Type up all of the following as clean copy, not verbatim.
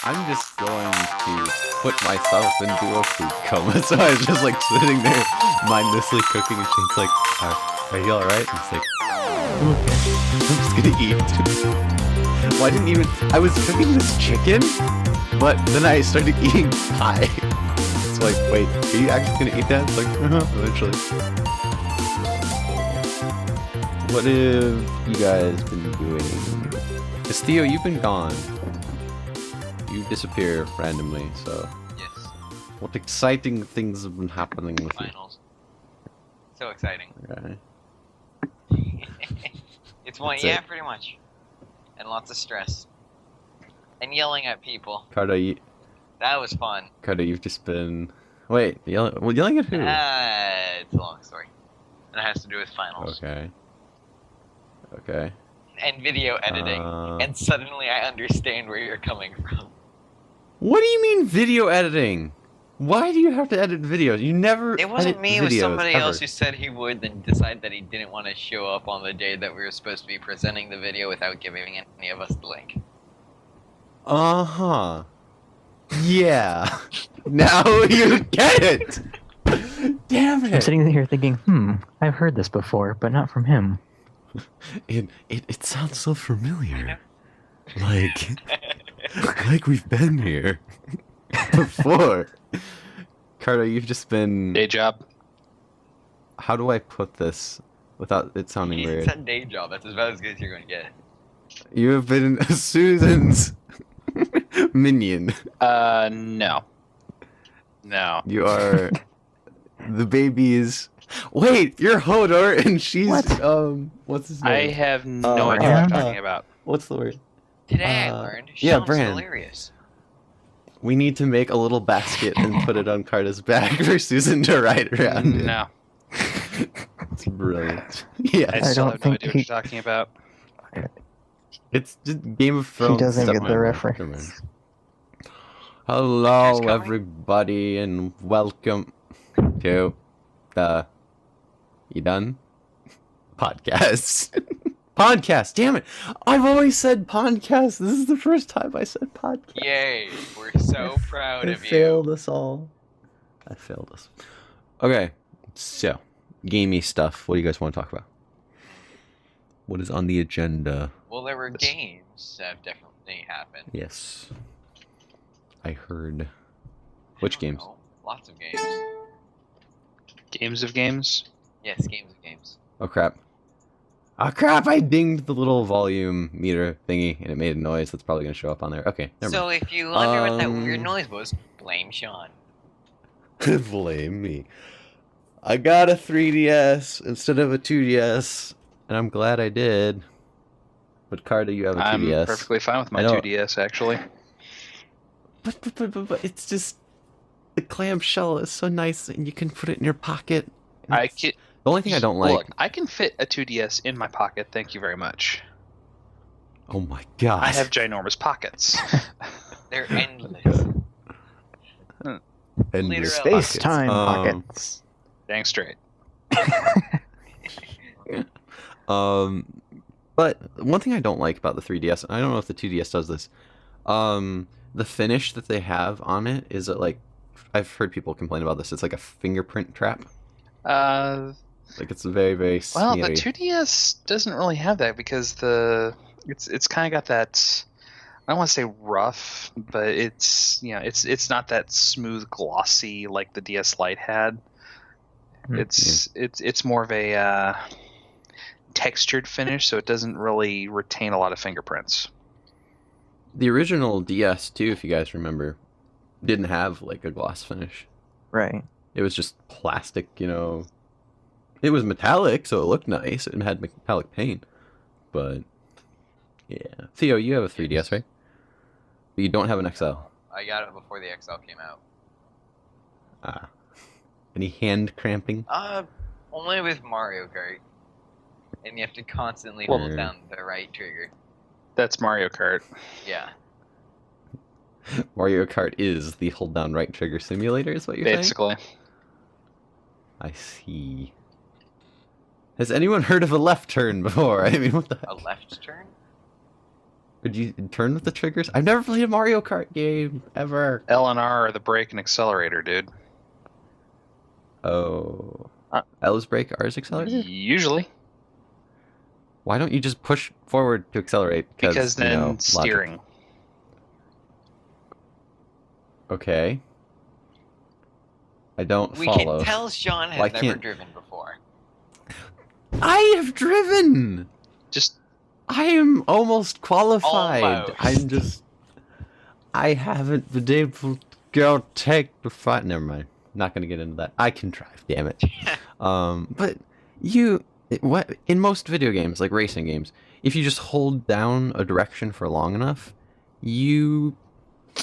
I'm just going to put myself into a food coma. So I was just like sitting there mindlessly cooking, and she's like, "Are you alright?" And it's like, "I'm okay. I'm just gonna eat." Well, I didn't even. I was cooking this chicken, but then I started eating pie. It's like, wait, are you actually gonna eat that? It's like, eventually. What have you guys been doing? Theo, you've been gone. You disappear randomly, so. Yes. What exciting things have been happening with Finals. So exciting. you? Okay. It's one, That's yeah, it. pretty much. And lots of stress. And yelling at people. Carter, That was fun. you've just been. Wait, yelling at who? It's a long story. And it has to do with finals. Okay. Okay. And video editing. And suddenly I understand where you're coming from. What do you mean video editing? Why do you have to edit videos? You never. It wasn't edit me, it was videos, somebody ever. else who said he would, then decided that he didn't want to show up on the day that we were supposed to be presenting the video without giving any of us the link. Uh-huh. Yeah. Now you get it! Damn I'm it! sitting here thinking, I've heard this before, but not from him. It sounds so familiar. Like we've been here before. Carter, you've just been... Day job. How do I put this without it sounding He weird? said day job, that's about as good as you're going to get. You have been Susan's minion. No. No. You are the baby's... Wait, you're Hodor and she's... What? What's his I name? have no idea what you're talking about. What's the word? Today I learned yeah, Sean's Bran. hilarious. We need to make a little basket and put it on Carter's back for Susan to ride around in. No. It's brilliant. Yeah. I I still don't have no think idea what he- you're talking about. It's just Game of Thrones. doesn't stuff, get the man. reference. Never mind. Hello, It's coming. everybody, and welcome to the... You done? Podcast. Podcast, damn it. I've always said podcast. This is the first time I said podcast. Yay, we're so proud I of you. failed us all. I failed us. Okay, so, gamey stuff. What do you guys want to talk about? What is on the agenda? Well, there were games that have definitely happened. Yes. I heard. Which games? Oh, lots of games. Games of games? Yes, games of games. Oh crap. Oh crap, I dinged the little volume meter thingy and it made a noise that's probably going to show up on there. Okay, never So if you wonder what that weird Um, noise was, blame Sean. mind. Blame me. I got a 3DS instead of a 2DS, and I'm glad I did. But Carter, you have a I'm 2DS. perfectly fine with my I know. 2DS, actually. But it's just... The clamshell is so nice and you can put it in your pocket. and I it's- can, The only thing I don't like... Look, I can fit a 2DS in my pocket, thank you very much. Oh my god. I have ginormous pockets. They're endless. endless literal pockets. Space-time pockets. Dang straight. But one thing I don't like about the 3DS, and I don't know if the 2DS does this, the finish that they have on it is that, like, I've heard people complain about this. It's like a fingerprint trap. Like it's very, very Well, the smeary. 2DS doesn't really have that because it's kind of got that. I don't want to say rough, but it's not that smooth, glossy like the DS Lite had. It's more of a textured finish, so it doesn't really retain a lot of fingerprints. The original DS too, if you guys remember, didn't have like a gloss finish. Right. It was just plastic, you know. It was metallic, so it looked nice. It had metallic paint, but yeah. Theo, you have a 3DS, right? But you don't have an XL. I got it before the XL came out. Ah. Any hand cramping? Only with Mario Kart. And you have to constantly Well- hold down the right trigger. That's Mario Kart. Yeah. Mario Kart is the hold down right trigger simulator, is what you're saying? Basically. I see. Has anyone heard of a left turn before? I mean, what the A heck? left turn? Could you turn with the triggers? I've never played a Mario Kart game ever. L and R are the brake and accelerator, dude. Oh. Uh, L is brake, R is accelerator? Usually, Why don't you just push forward to accelerate? because then you know, logic. steering. Okay. I don't We follow. can tell Sean has Well, I never can't- driven before. I have driven! Just I am almost qualified. Almost. I'm just... I haven't been able to go take the fight. Never mind. Not gonna get into that. I can drive, damn it. But what in most video games, like racing games, if you just hold down a direction for long enough, you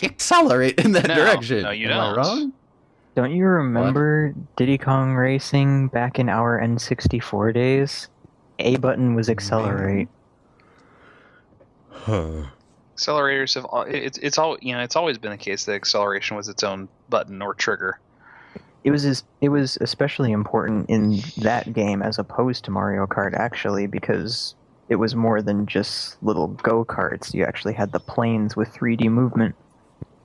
accelerate in that No, direction. no, you Am I don't. wrong? Don't you remember Diddy Kong Racing back in our N64 days? A button was accelerate. accelerators have it's always been the case that acceleration was its own button or trigger. It was especially important in that game as opposed to Mario Kart actually because it was more than just little go-karts. You actually had the planes with 3D movement.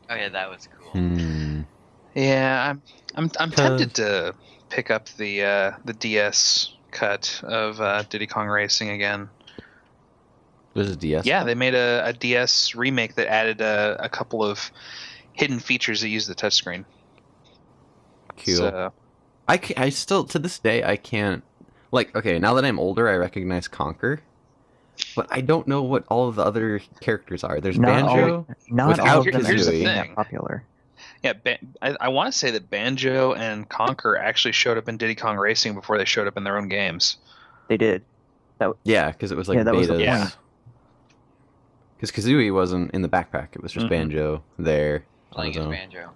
Oh yeah, that was cool. Yeah, I'm tempted to pick up the DS cut of Diddy Kong Racing again. There's a DS. Yeah, they made a DS remake that added a couple of hidden features that use the touchscreen. Cool. So, I still, to this day, I can't... Like, okay, now that I'm older, I recognize Conker. But I don't know what all of the other characters are. There's Banjo. Not without all of them here's the are that thing. popular. yeah, I want to say that Banjo and Conker actually showed up in Diddy Kong Racing before they showed up in their own games. They did. Yeah, because it was like Yeah, that was the betas. point. Because Kazooie wasn't in the backpack. It was just Mhm. Banjo there. on Playing his his own. banjo.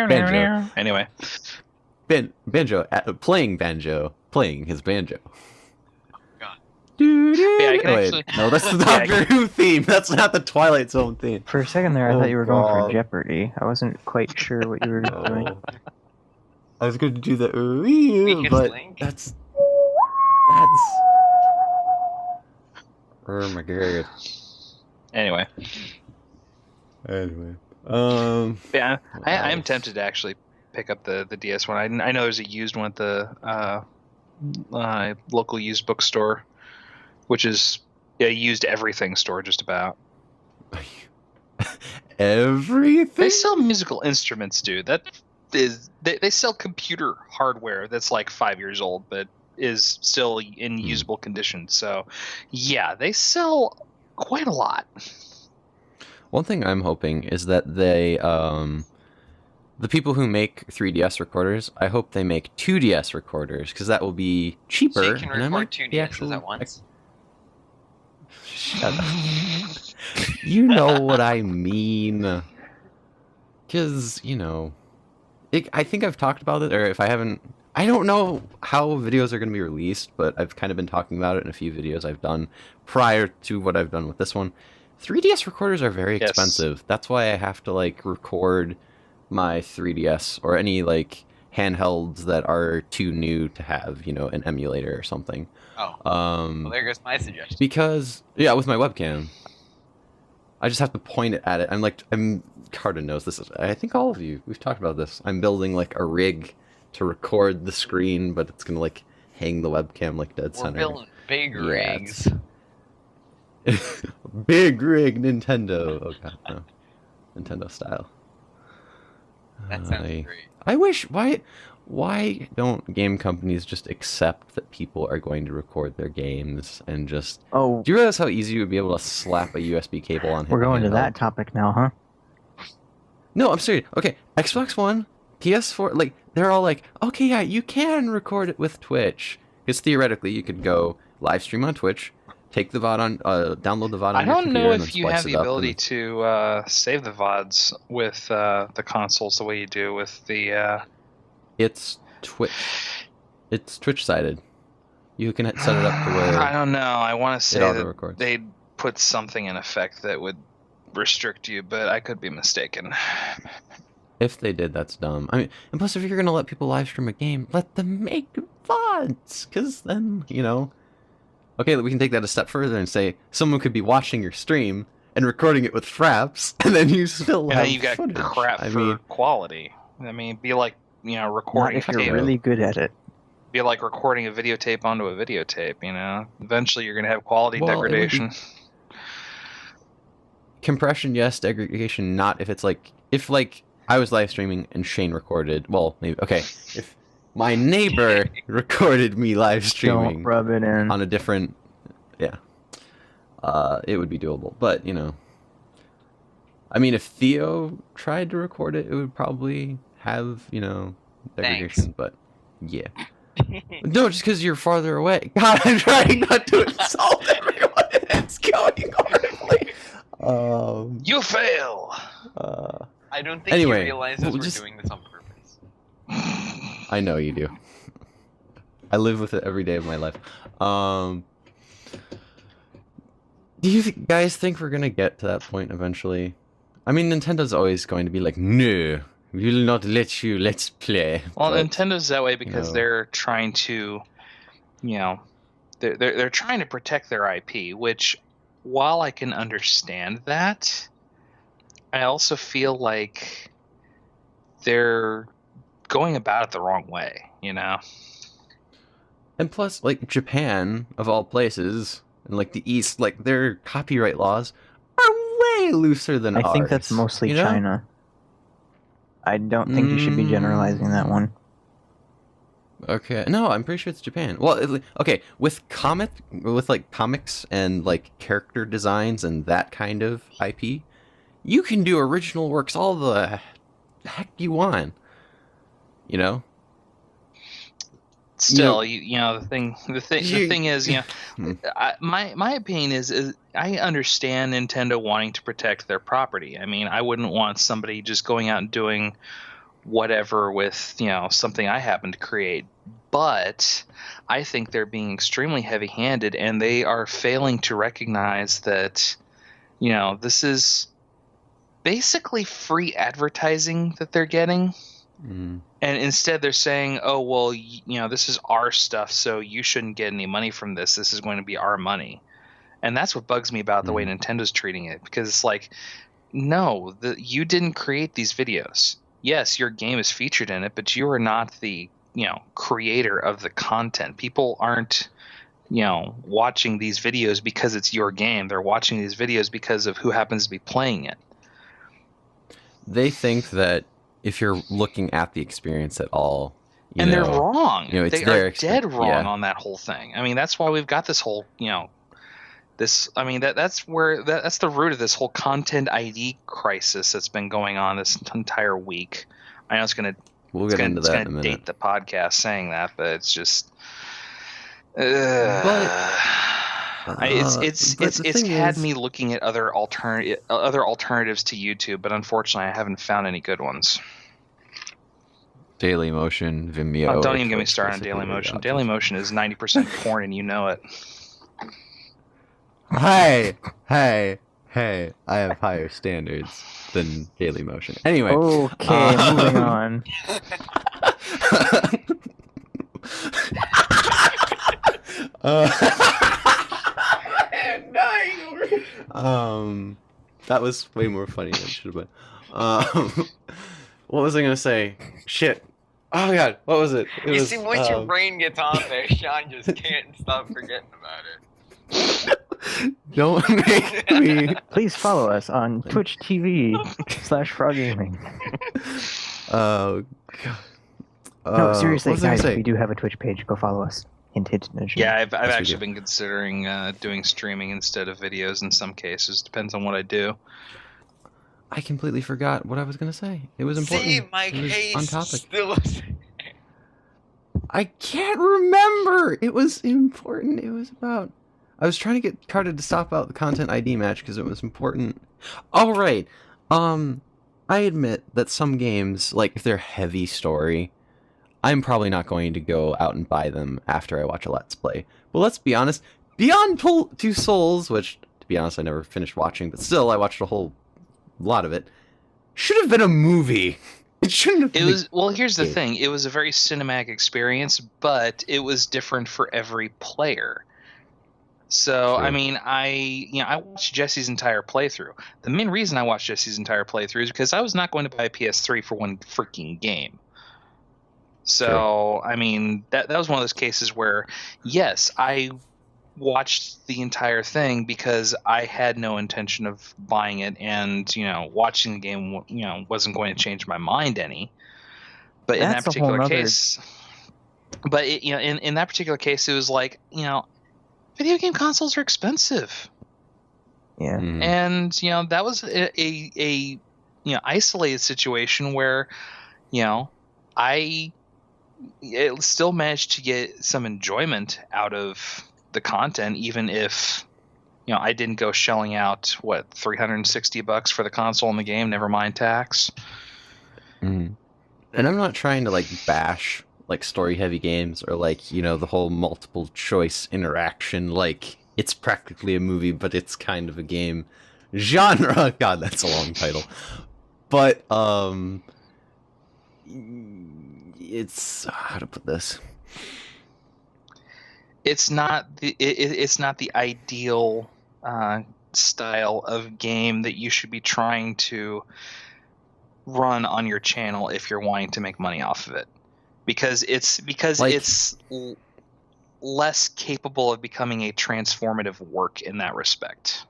Banjo. Anyway, Banjo, playing Banjo, playing his banjo. God. Yeah, I can Wait, actually- no, that's the Yeah, I Doctor Who theme. That's not the Twilight Zone theme. For a second there, I Oh, thought you were going God. for Jeopardy. I wasn't quite sure what you were doing. I was going to do the Weakest but link. that's. Oh my god. anyway, Anyway, yeah, what I'm else? tempted to actually pick up the DS one. I know there's a used one at the local used bookstore, which is a used everything store just about. Everything. They sell musical instruments, dude. That is they sell computer hardware that's like 5 years old, but is still in usable condition. So, yeah, they sell quite a lot. One thing I'm hoping is that they, the people who make 3DS recorders, I hope they make 2DS recorders because that will be cheaper. So you can and I record might two be DSs actually- at once. Shut up. You know what I mean. Because, you know, I think I've talked about it, or if I haven't, I don't know how videos are going to be released, but I've kind of been talking about it in a few videos I've done prior to what I've done with this one. 3DS recorders are very Yes. expensive. That's why I have to, like, record my 3DS or any, like, handhelds that are too new to have, you know, an emulator or something. Oh, well, there goes my suggestion. Because, yeah, with my webcam. I just have to point it at it. Carden knows this. I think all of you, we've talked about this. I'm building, like, a rig to record the screen, but it's gonna, like, hang the webcam, like, dead We're center. building big Yeah, rigs. Big rig Nintendo. Oh, God, no. Nintendo style. That sounds I- great. I wish, why don't game companies just accept that people are going to record their games and just... Oh, Do you realize how easy you would be able to slap a USB cable on? we're going to handheld? that topic now, huh? No, I'm serious. Okay, Xbox One, PS4, like, they're all like, okay, yeah, you can record it with Twitch. Because theoretically, you could go live stream on Twitch, take the VOD on, download the VOD on I your don't computer, know and then if you splice have it the up ability and- to save the VODs with the consoles the way you do with the. It's Twitch. It's Twitch-sided. You can set it up to I where don't know. I want to say it that auto-records. they'd put something in effect that would restrict you, but I could be mistaken. If they did, that's dumb. I mean, and plus, if you're gonna let people live stream a game, let them make VODs, because then, you know, okay, we can take that a step further and say someone could be watching your stream and recording it with Fraps, and then you still And have then you got footage. crap I for mean, quality. I mean, be like, you know, Not recording if you're tape. really good at it. Be like recording a videotape onto a videotape, you know? Eventually you're going to have quality Well, it would be- degradation. compression, yes. Degradation, not. If it's like, if like I was live streaming and Shane recorded, well, maybe, okay. If my neighbor recorded me live Don't streaming rub it in. on a different, yeah, it would be doable. But, you know, I mean, if Theo tried to record it, it would probably have, you know, degradation. Thanks. But yeah, no, just because you're farther away. God, I'm trying not to insult everyone. It's going horribly. You fail! I don't think Anyway, he realizes we'll we're just- doing this on purpose. I know you do. I live with it every day of my life. Do you guys think we're gonna get to that point eventually? I mean, Nintendo's always going to be like, no, we will not let you let's play. Well, But, Nintendo's that way because know. they're trying to, you know, they're trying to protect their IP. Which, while I can understand that, I also feel like they're going about it the wrong way. You know, and plus, like Japan of all places, and like the East, like their copyright laws are way looser than I ours. think that's mostly you know? China. I don't think you should be generalizing that one. Okay, no, I'm pretty sure it's Japan. Well, okay, with like comics and like character designs and that kind of IP, you can do original works all the heck you want. You know? still, you know, the thing is, you Hmm. know, my opinion is I understand Nintendo wanting to protect their property. I mean, I wouldn't want somebody just going out and doing whatever with, you know, something I happen to create. But I think they're being extremely heavy-handed, and they are failing to recognize that, you know, this is basically free advertising that they're getting. Mm. And instead they're saying, oh, well, you know, this is our stuff, so you shouldn't get any money from this. This is going to be our money. And that's what bugs me about the way Nintendo's treating it. Because it's like, no, you didn't create these videos. Yes, your game is featured in it, but you are not the, you know, creator of the content. People aren't, you know, watching these videos because it's your game. They're watching these videos because of who happens to be playing it. They think that if you're looking at the experience at all, And they're wrong. you know, it's they their are dead wrong yeah. on that whole thing. I mean, that's why we've got this whole, you know, this. I mean, that's the root of this whole content ID crisis that's been going on this entire week. I know We'll get into that in a gonna minute. date the podcast saying that, but it's just. But It's the thing had is- me looking at other alternatives to YouTube, but unfortunately, I haven't found any good ones. Dailymotion, Vimeo. Oh, don't even get me Twitch, started on basically, Dailymotion. yeah. Dailymotion is 90% porn, and you know it. Hey, hey, hey! I have higher standards than Dailymotion. Anyway. Okay, moving um, on. That was way more funny than it should have been. What was I gonna say? Shit. Oh my god, what was it? It You was, see, once your brain gets on there, Sean just can't stop forgetting about it. Don't make me. Please follow us on Twitch TV/FrogGaming. Oh god. No, seriously, what was I gonna guys, say? we do have a Twitch page. Go follow us. Hint, hint, nudge. Yeah, I've we actually do. been considering doing streaming instead of videos in some cases. Depends on what I do. I completely forgot what I was gonna say. It was important. See, my It was case on topic. still. I can't remember. It was important. It was about. I was trying to get Carter to stop out the content ID match because it was important. All right. I admit that some games, like if they're heavy story, I'm probably not going to go out and buy them after I watch a Let's Play. But let's be honest. Beyond Two Souls, which to be honest I never finished watching, but still I watched a whole lot of it. Should have been a movie. It shouldn't have It been. was well. Here's the game. thing. It was a very cinematic experience, but it was different for every player. So I True. mean, I watched Jesse's entire playthrough. The main reason I watched Jesse's entire playthrough is because I was not going to buy a PS3 for one freaking game. So I mean, that was one of those cases where, yes, I watched the entire thing because I had no intention of buying it, and watching the game wasn't going to change my mind any. But in that That's a whole particular nother- case, but in that particular case, it was like, video game consoles are expensive. Yeah. Mhm. And that was a isolated situation where I still managed to get some enjoyment out of the content, even if I didn't go shelling out $360 for the console and the game, never mind tax. Mhm. And I'm not trying to like bash like story heavy games or like the whole multiple choice interaction, like it's practically a movie but it's kind of a game genre. God, that's a long title. But it's how to put this. It's not the ideal style of game that you should be trying to run on your channel if you're wanting to make money off of it, because it's less capable of becoming a transformative work in that respect.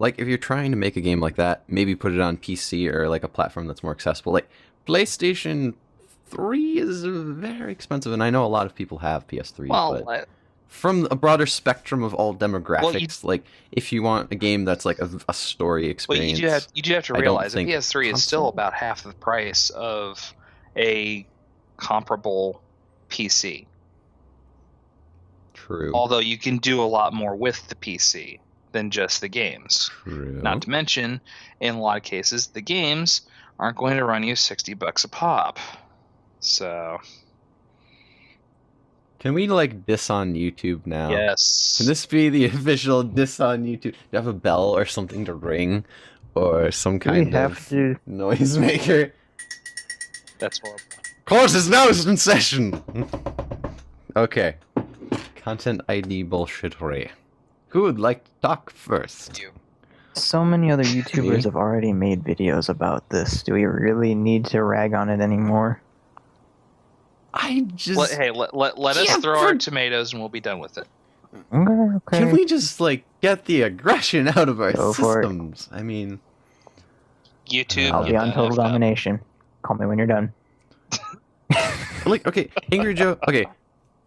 Like, if you're trying to make a game like that, maybe put it on PC or like a platform that's more accessible. Like, PlayStation 3 is very expensive, and I know a lot of people have PS3s, Well, but from a broader spectrum of all demographics, like, if you want a game that's like a story But experience, you do have to I don't realize a think PS3 is still console- about half the price of a comparable PC. true, Although you can do a lot more with the PC than just the games. true. Not to mention, in a lot of cases, the games aren't going to run you $60 a pop. So, Can we like diss on YouTube now? yes. Can this be the official diss on YouTube? Do you have a bell or something to ring, or some Do we kind have of to? noisemaker? That's horrible. Course is now in session. Okay. Content ID bullshittery. Who would like to talk first? You. So many other YouTubers Me? have already made videos about this. Do we really need to rag on it anymore? I just Let us Yeah, throw our for- tomatoes and we'll be done with it. Okay. can we just like get the aggression out of our Go for it. systems? I mean, YouTube. I'll be get on the total F up. domination. Call me when you're done. like, okay, Angry Joe. Okay,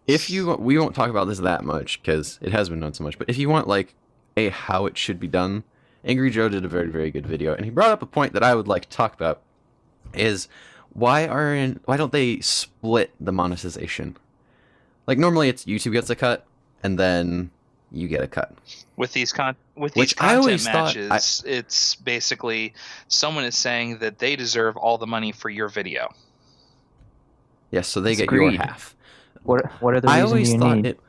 if we won't talk about this that much because it has been done so much. But if you want like a how it should be done, Angry Joe did a very, very good video, and he brought up a point that I would like to talk about. Is why don't they split the monetization? Like, normally it's YouTube gets a cut, and then you get a cut. With these Which I content always thought- matches, it's basically someone is saying that they deserve all the money for your video. Yes, so they It's get your greed. half. What are the I reasons always you thought need? it.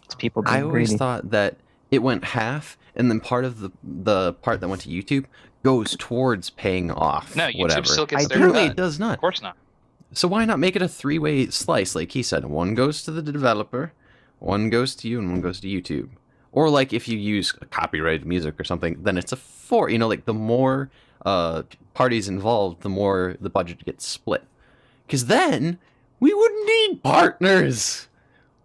It's people being I always greedy. thought that it went half, and then part of the part that went to YouTube goes towards paying off. No, YouTube whatever. still gets their Apparently, cut. it does not. Of course not. So why not make it a three-way slice, like he said? One goes to the developer, one goes to you, and one goes to YouTube. Or like if you use copyrighted music or something, then it's a four. Like the more parties involved, the more the budget gets split. Because then we wouldn't need partners.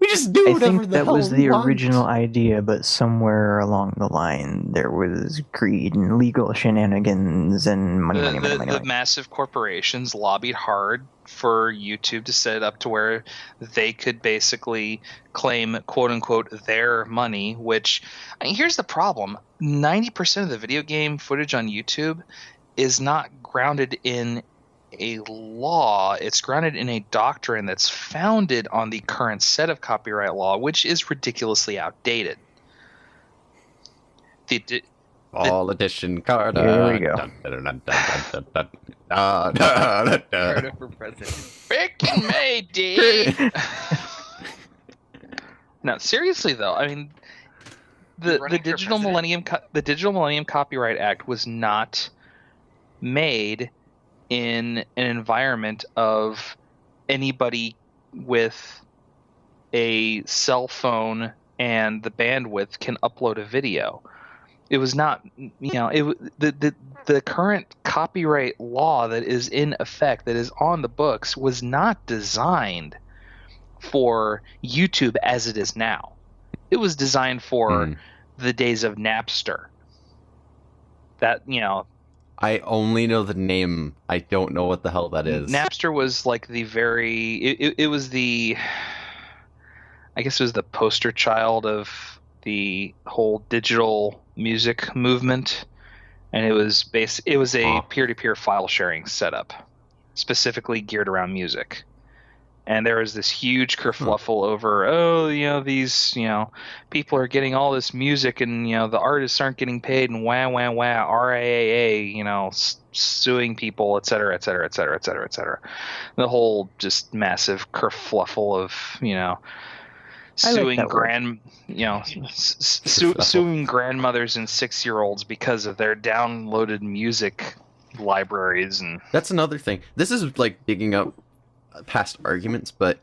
We just do I whatever think the that hell was we the want. original idea, but somewhere along the line there was greed and legal shenanigans and money. The massive corporations lobbied hard for YouTube to set it up to where they could basically claim quote unquote their money, which here's the problem. 90% of the video game footage on YouTube is not grounded in a law. It's grounded in a doctrine that's founded on the current set of copyright law, which is ridiculously outdated. All edition Carter. Here we go. Carter for president. Freaking May, dude. No, seriously though, I mean, the Running for Digital Millennium Copyright Act was not made in an environment of anybody with a cell phone and the bandwidth can upload a video. It was not, the current copyright law that is in effect, that is on the books, was not designed for YouTube as it is now. It was designed for the days of Napster. That, I only know the name. I don't know what the hell that is. Napster was like the very, it was the, I guess it was the poster child of the whole digital music movement, and it was a peer-to-peer file sharing setup specifically geared around music. And there was this huge kerfluffle over, these, people are getting all this music, and the artists aren't getting paid, and RIAA, suing people, et cetera, et cetera, et cetera, et cetera, et cetera. The whole just massive kerfluffle of suing suing grandmothers and 6-year-olds because of their downloaded music libraries. And that's another thing. This is like digging up past arguments, but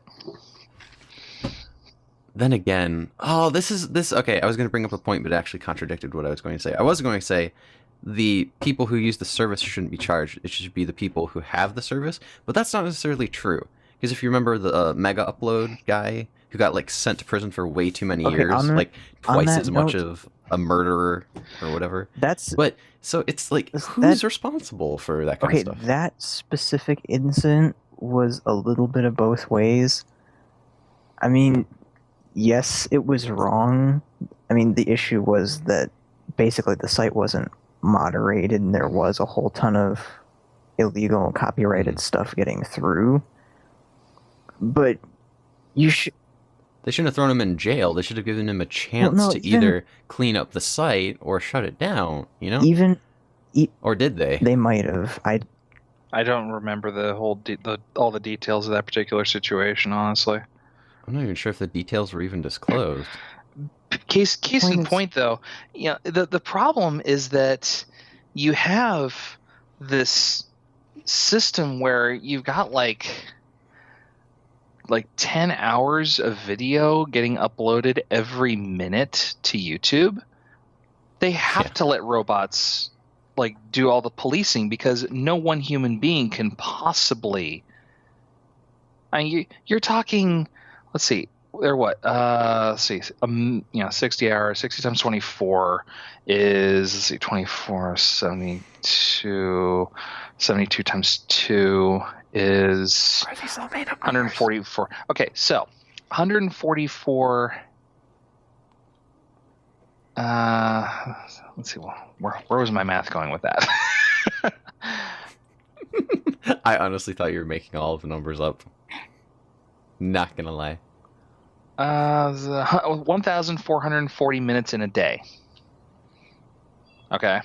then again, okay, I was going to bring up a point, but it actually contradicted what I was going to say. I was going to say the people who use the service shouldn't be charged. It should be the people who have the service, but that's not necessarily true. Because if you remember the Mega Upload guy who got like sent to prison for way too many years, like twice as much of a murderer or whatever. But so it's like, who's responsible for that kind of stuff? Okay, that specific incident was a little bit of both ways. I mean, yes, it was wrong. I mean, the issue was that basically the site wasn't moderated, and there was a whole ton of illegal copyrighted stuff getting through. But they shouldn't have thrown him in jail. They should have given him a chance to either clean up the site or shut it down, or did they? They might have. I don't remember the whole all the details of that particular situation, honestly. I'm not even sure if the details were even disclosed. Case in point, though, the problem is that you have this system where you've got like 10 hours of video getting uploaded every minute to YouTube. They have to let robots do all the policing, because no one human being can possibly. You're talking. Let's see. They're what? 60 hours. 60 times 24 is 24. 72. 72 times 2 is. Are these all made up? 144. Okay, so 144. Let's see. Where was my math going with that? I honestly thought you were making all of the numbers up. Not gonna lie. 1,440 minutes in a day. Okay.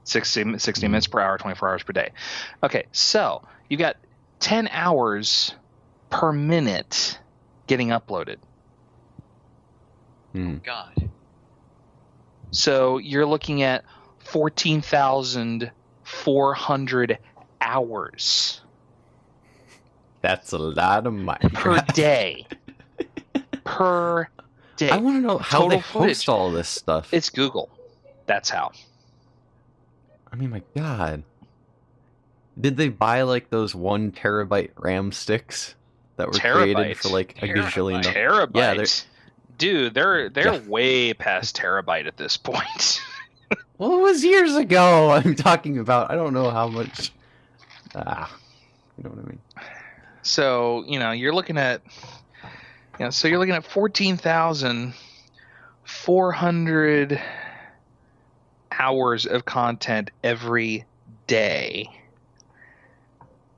60 minutes per hour, 24 hours per day. Okay, so you got 10 hours per minute getting uploaded. God. So you're looking at 14,400 hours. That's a lot of money. Per day. Per day. I want to know how they host all this stuff. It's Google. That's how. I mean, my God. Did they buy those 1 terabyte RAM sticks that were created for a gajillion dollars? Terabyte. Yeah, dude, they're way past terabyte at this point. Well, it was years ago. I'm talking about. I don't know how much. You know what I mean. So you're looking at. So you're looking at 14,400 hours of content every day.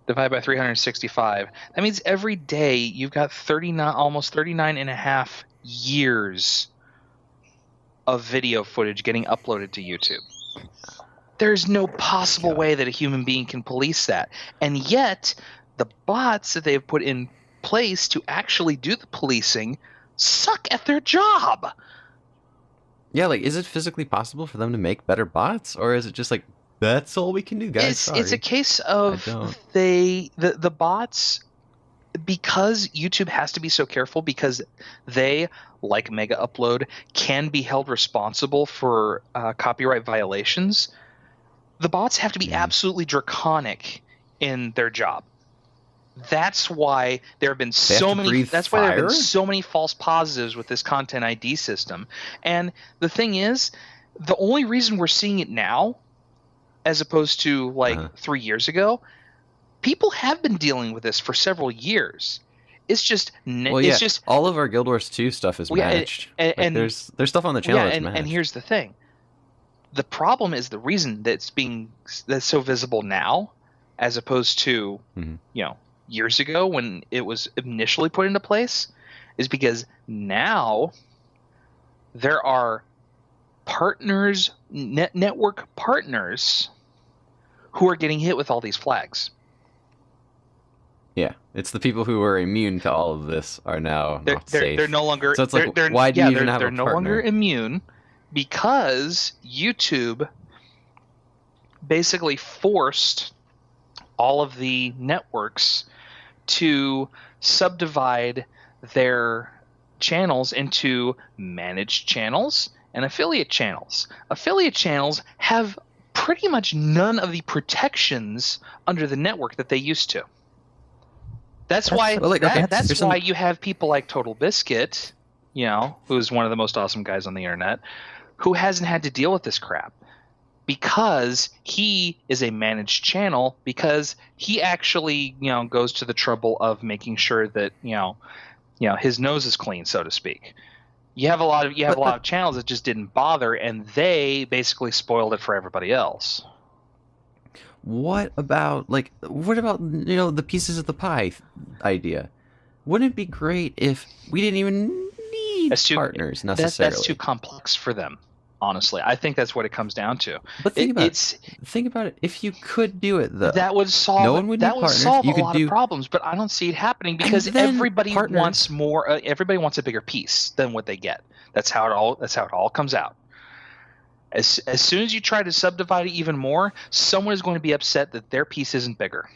Divided by 365. That means every day you've got almost 39 and a half years of video footage getting uploaded to YouTube. There's no possible way that a human being can police that. And yet, the bots that they've put in place to actually do the policing suck at their job. Yeah, is it physically possible for them to make better bots, or is it just that's all we can do, guys? It's a case of the bots. because YouTube has to be so careful because they, like Mega Upload, can be held responsible for copyright violations. The bots have to be absolutely draconic in their job. That's why there have been so many. That's why there have been so many false positives with this Content ID system. And the thing is, the only reason we're seeing it now, as opposed to like 3 years ago, people have been dealing with this for several years. It's just, it's just all of our Guild Wars 2 stuff is matched. And there's stuff on the channel that's matched. And here's the thing: the problem is the reason that's so visible now, as opposed to years ago when it was initially put into place, is because now there are partners, network partners, who are getting hit with all these flags. Yeah, it's the people who are immune to all of this are now not safe. They're no longer. So it's like, why do you even have a partner? They're no longer immune because YouTube basically forced all of the networks to subdivide their channels into managed channels and affiliate channels. Affiliate channels have pretty much none of the protections under the network that they used to. That's why you have people like Total Biscuit, who's one of the most awesome guys on the internet, who hasn't had to deal with this crap. Because he is a managed channel, because he actually, goes to the trouble of making sure that, his nose is clean, so to speak. You have a lot of channels that just didn't bother, and they basically spoiled it for everybody else. What about the pieces of the pie idea? Wouldn't it be great if we didn't even need partners necessarily? That's too complex for them. Honestly, I think that's what it comes down to. But think about it. If you could do it, though, that would solve. No one would need partners. Solve a lot of problems. But I don't see it happening because everybody wants more. Everybody wants a bigger piece than what they get. That's how it all comes out. As soon as you try to subdivide it even more, someone is going to be upset that their piece isn't bigger.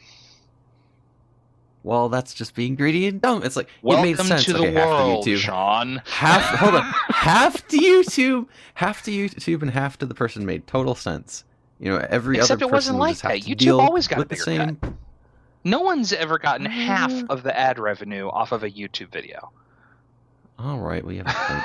Well, that's just being greedy and dumb. It's like, welcome it made sense. To the world, Sean. Hold on. Half to YouTube, and half to the person made total sense. Every Except other person it wasn't like that. YouTube always got a bigger cut. No one's ever gotten half of the ad revenue off of a YouTube video. All right, we have a point.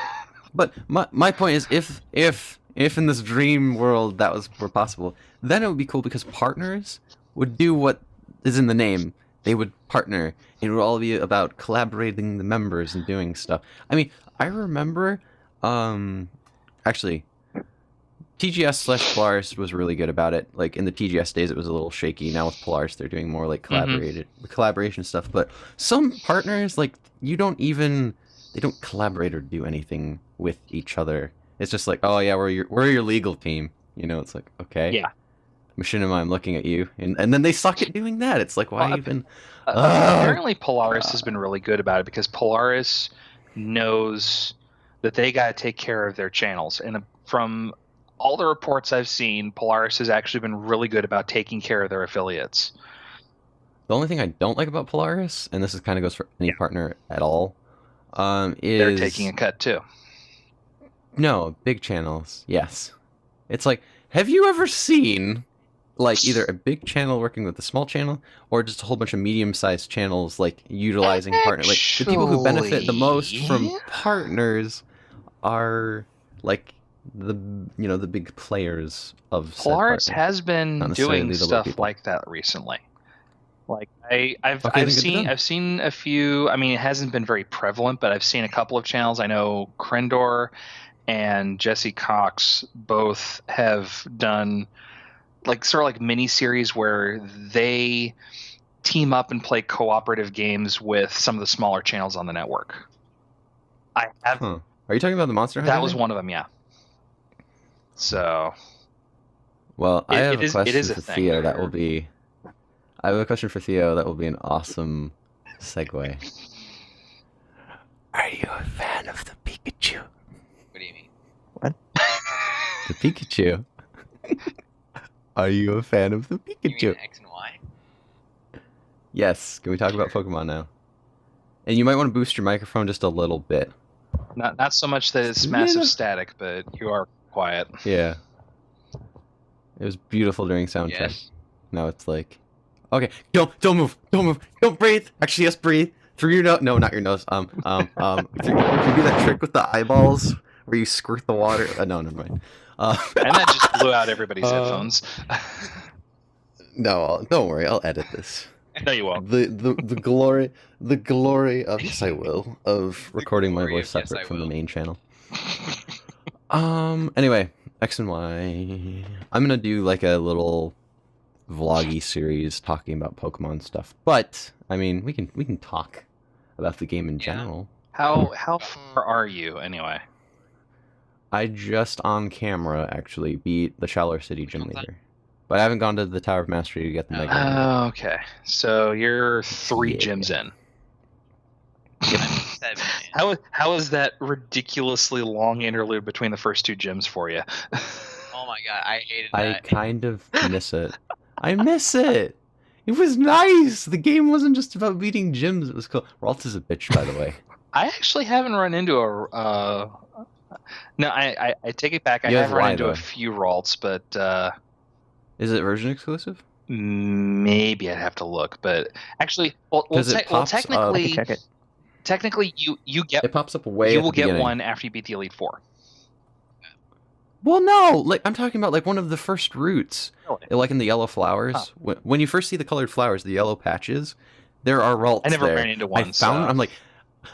But my point is, if in this dream world that was possible, then it would be cool because partners would do what is in the name. They would partner. It would all be about collaborating the members and doing stuff. I mean, I remember, actually, TGS/Polaris was really good about it. Like in the TGS days, it was a little shaky. Now with Polaris, they're doing more like collaboration stuff. But some partners, like they don't collaborate or do anything with each other. It's just like, oh yeah, we're your legal team. It's like, okay. Yeah. Machinima, I'm looking at you, and then they suck at doing that. It's like, why even? Apparently, Polaris has been really good about it because Polaris knows that they got to take care of their channels, and from all the reports I've seen, Polaris has actually been really good about taking care of their affiliates. The only thing I don't like about Polaris, and this kind of goes for any partner at all, is they're taking a cut too. No, big channels, yes. It's like, have you ever seen like either a big channel working with a small channel, or just a whole bunch of medium-sized channels like utilizing partners? Like the people who benefit the most from partners are like the big players of Polaris has been doing stuff like that recently. Like I've seen a few. I mean, it hasn't been very prevalent, but I've seen a couple of channels. I know Krendor and Jesse Cox both have done sort of like mini series where they team up and play cooperative games with some of the smaller channels on the network. I have. Are you talking about the Monster Hunter? That was one of them, yeah. So. Well, I have a question for Theo. That will be. I have a question for Theo. That will be an awesome segue. Are you a fan of the Pikachu? What do you mean? What? The Pikachu. Are you a fan of the Pikachu? You mean X and Y? Yes. Can we talk about Pokemon now? And you might want to boost your microphone just a little bit. Not so much that it's massive static, but you are quiet. Yeah. It was beautiful during sound check. Yes. Now it's like, okay, don't move, don't breathe. Actually, yes, breathe through your nose. No, not your nose. Can you do that trick with the eyeballs where you squirt the water? No, never mind. And that just blew out everybody's headphones. No, don't worry. I'll edit this. No, you won't. The glory of yes, I will of recording my glory voice of yes, separate I from the will. main channel. Anyway, X and Y. I'm gonna do like a little vloggy series talking about Pokemon stuff. But I mean, we can talk about the game in Yeah. general. How far are you anyway? I just on camera actually beat the Shallow City Gym What's that? Leader, but I haven't gone to the Tower of Mastery to get the Mega. Ring. Oh, okay. So you're 3 Yeah. gyms in. I'm 7. How is that ridiculously long interlude between the first 2 gyms for you? Oh my god, I hated I that. kind of miss it. I miss it. It was nice. The game wasn't just about beating gyms. It was cool. Ralt is a bitch, by the way. I actually haven't run into a. No, I take it back. I You have have run why, into though? a few Ralts, but Is it version exclusive? maybe I'd have to look. But actually, well, 'Cause it pops up- technically, Check it. technically, you get It pops up way. you at will the get beginning. one after you beat the Elite Four. Well, no. Like I'm talking about like one of the first routes. Really? Like in the yellow flowers. Oh. When you first see the colored flowers, the yellow patches, there are Ralts I never there. ran into I one. found. so.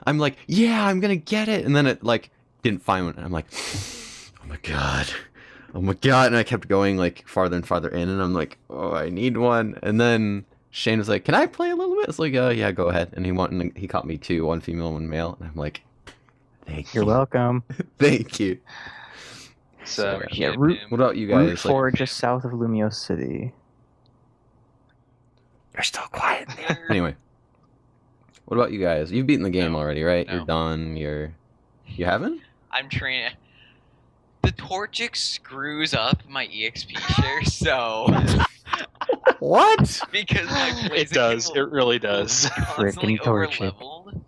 I'm like, yeah, I'm gonna get it, and then it like didn't find one, and I'm like, oh my god, and I kept going like farther and farther in, and I'm like, oh, I need one, and then Shane was like, can I play a little bit? It's like, oh yeah, go ahead, and he caught me 2, 1 female, 1 male, and I'm like, thank you, You're welcome. thank you. So Yeah, Ship root- him. What about you Route guys? 4, just south of Lumiose City. You're still quiet. Anyway, what about you guys? You've beaten the game No. already, right? No. You're done. You haven't? I'm training. The Torchic screws up my EXP share, so What? because my it Blaziken does. will It really does. constantly Frickin' Torchic. overleveled.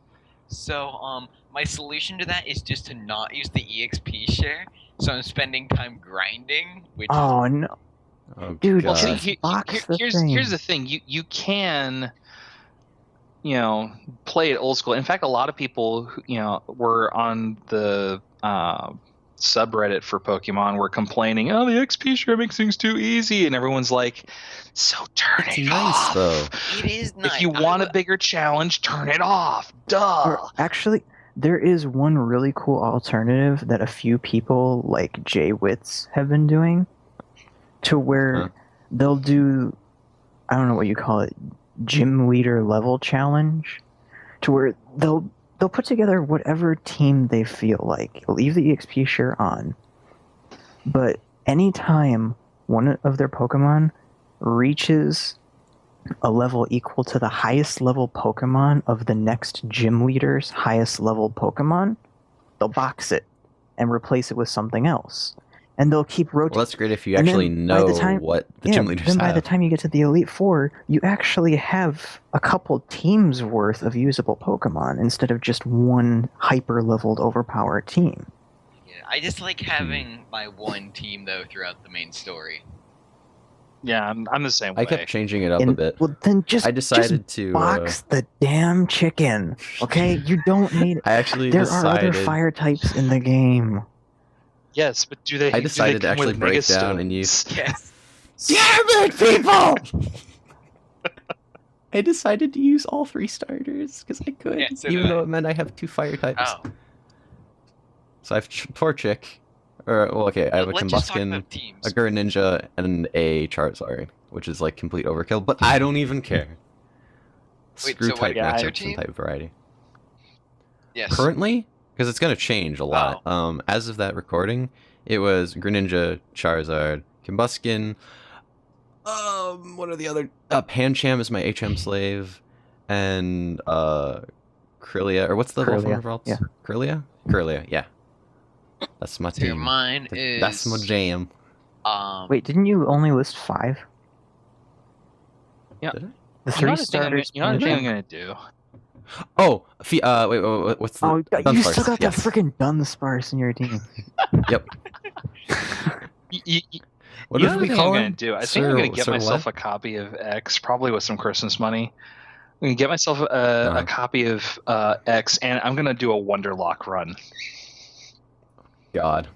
So my solution to that is just to not use the EXP share. So I'm spending time grinding, which Oh no, Oh, Dude, God. see, box the thing. here's the thing. You can, play it old school. In fact, a lot of people, were on the subreddit for Pokemon were complaining, oh, the XP share makes things too easy, and everyone's like, so turn It's it nice off. though. it is nice. If you want a bigger challenge, turn it off. Duh. Or actually, there is one really cool alternative that a few people like Jay Witz have been doing, to where Huh. they'll do, I don't know what you call it, gym leader level challenge, to where they'll put together whatever team they feel like, leave the EXP share on, but anytime one of their Pokemon reaches a level equal to the highest level Pokemon of the next gym leader's highest level Pokemon, they'll box it and replace it with something else. And they'll keep Well, rotating. that's great if you And then actually by the know time- what the gym leaders then by have. the time you get to the Elite Four, you actually have a couple teams worth of usable Pokemon instead of just one hyper leveled overpowered team. Yeah, I just like having my one team though throughout the main story. Yeah, I'm the same way. I kept changing it up a And, bit. well, then just I decided just to. box the damn chicken. Okay, you don't need. I actually There are decided. other fire types in the game. Yes, but do they? I decided to do they come actually with break Mega down and Stones? Yes. Damn it, people! I decided to use all 3 starters because I could, Yeah, so even did I. though it meant I have 2 fire types. Oh, So I have Torchic, or well, okay, I have a let's just talk Combuskin, about teams. a Greninja, and a Charizard, which is like complete overkill. But I don't even care. Wait, Screw so what type is your matchups and team? type variety. Yes. Currently, because it's gonna change a lot. As of that recording, it was Greninja, Charizard, Combuskin. What are the other? Pancham is my HM slave, and Krylia, or what's the level Kirlia, of Ralts? yeah. Kirlia, yeah. That's my So team. mine is. That's my jam. Wait, didn't you only list 5? Yeah. Did I? The You know 3 what I think I'm gonna- starters. You know what I and think I'm then- gonna do? Oh, what's the Oh, you Dunsparce, still got yes. that freaking Dunsparce in your team. Yep. What You did know we the thing call I'm him? gonna do? I think I'm gonna get Sir myself what? a copy of X, probably with some Christmas money. I'm gonna get myself a Uh-huh. copy of X, and I'm gonna do a Wonderlock run. God.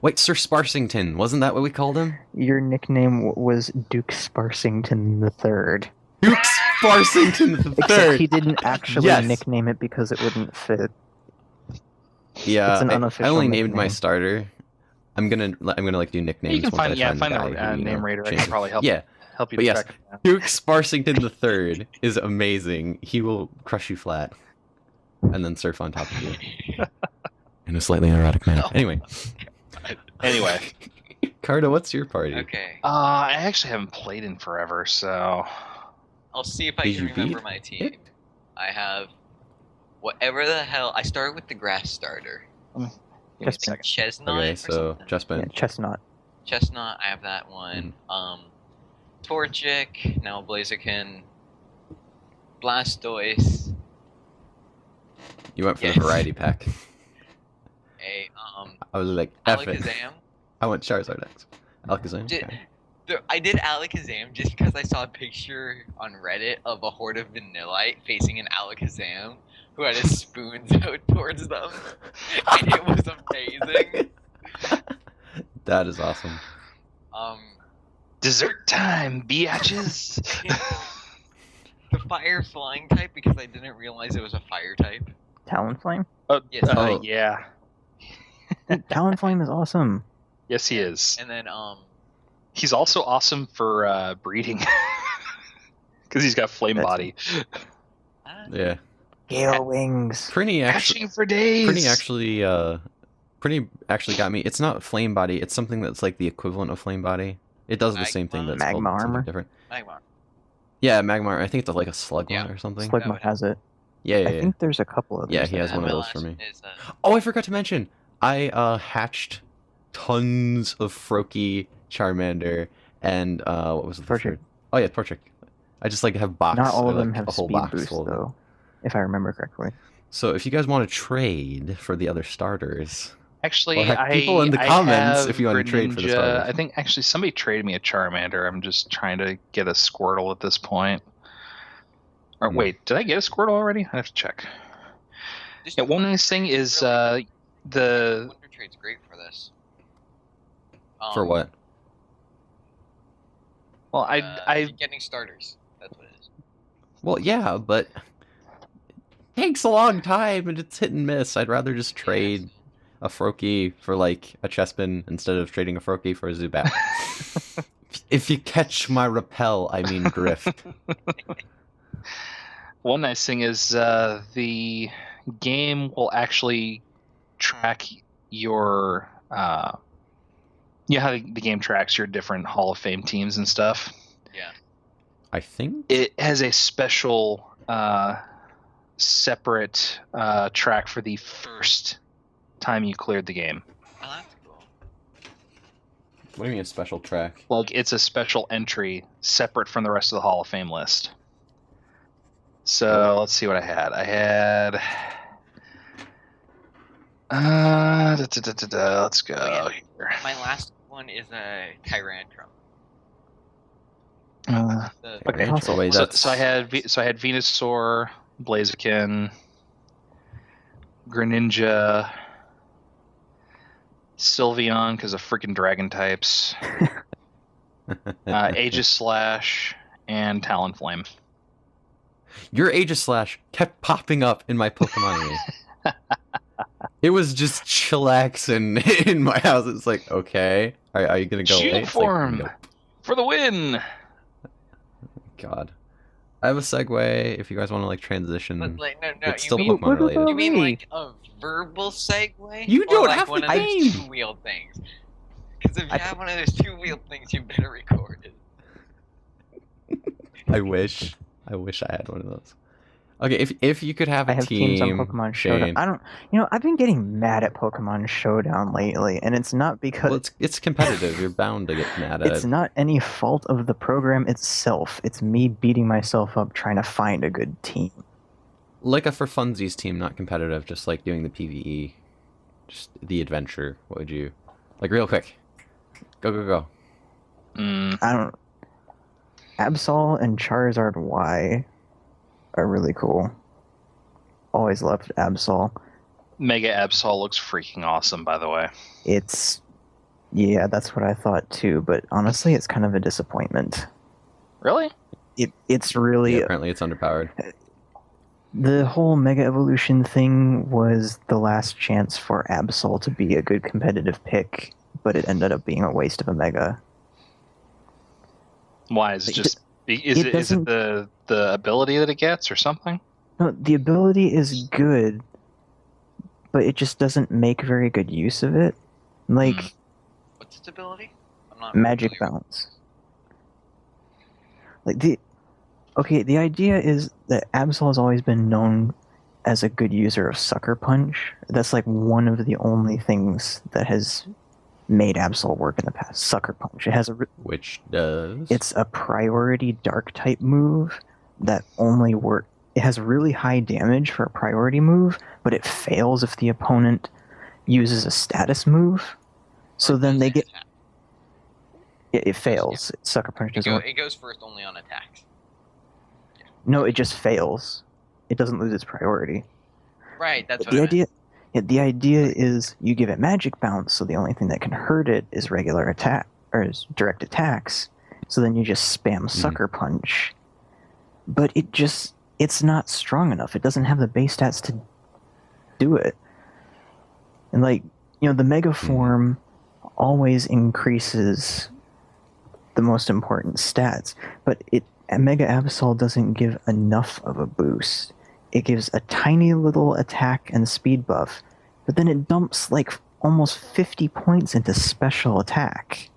Wait, Sir Sparsington, wasn't that what we called him? Your nickname was Duke Sparsington III. Duke Sparsington the Except Third. he didn't actually Yes. nickname it because it wouldn't fit. Yeah, It's an I unofficial only named my nickname. starter. I'm gonna like do nicknames. You can once I find the the guy who, you name know, raider. I can changes. probably help Yeah, help you but yes. track it down. Duke Sparsington the Third is amazing. He will crush you flat, and then surf on top of you in a slightly erotic manner. Oh. Anyway, Anyway, Cardo, what's your party? Okay. I actually haven't played in forever, so I'll see if I Did can you remember beat my it? team. I have whatever the hell. I started with the grass starter. give me a Just second. Chestnut Okay, or so something. Yeah, Chestman. Chestnut. Chestnut, I have that one. Torchic, now Blaziken, Blastoise, You went for Yes. the variety pack. a I was like, F it. Alakazam. I went Charizard next. Alakazam. Did- Okay. I did Alakazam just because I saw a picture on Reddit of a horde of Vanillite facing an Alakazam who had his spoons out towards them, and it was amazing. That is awesome. Dessert time, biatches. The fire flying type because I didn't realize it was a fire type. Talonflame? Yes. Oh. Yeah. Dude, Talonflame is awesome. Yes, he is. And then He's also awesome for breeding because he's got flame That's- body. Yeah. Gale Wings. Prinny actually. Hatching for days. Prinny actually got me. It's not flame body. It's something that's like the equivalent of flame body. It does the same thing, but it's Magma called something armor? different. Magmar. Yeah, Magmar. I think it's like a Slugma Yeah. or something. Slug- Slugma has it. Yeah, I yeah, yeah. think there's a couple of Yeah, those he that has have one of it. those for me. Is, Oh, I forgot to mention. I hatched tons of Froakie, Charmander, and what was the Torchic. third? Oh yeah, Torchic. I just like have box. Not all of like, them have a whole speed box boost, full of them. though, if I remember correctly. So if you guys want to trade for the other starters, Actually, Well, heck, people in the I comments have if you want to trade for the Greninja. starters. I think actually somebody traded me a Charmander. I'm just trying to get a Squirtle at this point. Or Hmm. wait, did I get a Squirtle already? I have to check. just Yeah, one nice thing is really the Wonder Trade's great for this. for what? well, Getting starters. That's what it is. Well, yeah, but it takes a long time and it's hit and miss. I'd rather just trade a Froakie for like a Chespin instead of trading a Froakie for a Zubat. If you catch my repel, I mean drift. one nice thing is the game will actually track your you know how the game tracks your different Hall of Fame teams and stuff. Yeah. I think. It has a special separate track for the first time you cleared the game. Oh, that's cool. What do you mean a special track? Like it's a special entry separate from the rest of the Hall of Fame list. So let's see what I had. I had let's go Oh, yeah. here. My last one is a Tyrantrum. The, Okay. So wait, So, that's so I had Venusaur, Blaziken, Greninja, Sylveon because of freaking dragon types, Aegislash, and Talonflame. your Aegislash kept popping up in my Pokemon. It was just chillaxing in my house. It's like, okay, are you gonna go away? It's like, Geoform! nope. For the win! God. I have a segue if you guys want to like transition. but like, no, It's you still mean Pokemon related. you mean like a verbal segue? You Or don't like have one to of those game. two-wheeled things. Because if you I- have one of those two-wheeled things, you better record it. I wish I had one of those. Okay, if you could have a I have team, teams on Pokemon Showdown. Shane. I don't, I've been getting mad at Pokemon Showdown lately, and it's not because Well, it's competitive. You're bound to get mad at it's it. not any fault of the program itself. It's me beating myself up trying to find a good team. Like a for funsies team, not competitive, just like doing the PvE, just the adventure. What would you like? Real quick, go go go. I don't. Absol and Charizard Y are really cool. Always loved Absol. Mega Absol looks freaking awesome, by the way. Yeah, that's what I thought too. But honestly, it's kind of a disappointment. Really? It's really Yeah, apparently it's underpowered. the whole Mega Evolution thing was the last chance for Absol to be a good competitive pick, but it ended up being a waste of a Mega. Why? Is it just is it it doesn't- the ability that it gets or something? No, the ability is good, but it just doesn't make very good use of it. Like What's its ability? I'm not Magic familiar. Bounce. Like the idea is that Absol has always been known as a good user of Sucker Punch. That's like one of the only things that has made Absol work in the past. Sucker Punch. It has Which does. it's a priority dark type move that only work. It has really high damage for a priority move, but it fails if the opponent uses a status move. So Or then they does get attack. it fails. Sucker Punch doesn't work. It goes first only on attacks. No, it just fails. It doesn't lose its priority. Right, that's what The I idea, the idea is you give it Magic Bounce, so the only thing that can hurt it is regular attack or is direct attacks. So then you just spam Sucker Punch, but it's not strong enough. It doesn't have the base stats to do it. And the Mega Form always increases the most important stats, but Mega Absol doesn't give enough of a boost. It gives a tiny little attack and speed buff, but then it dumps like almost 50 points into special attack.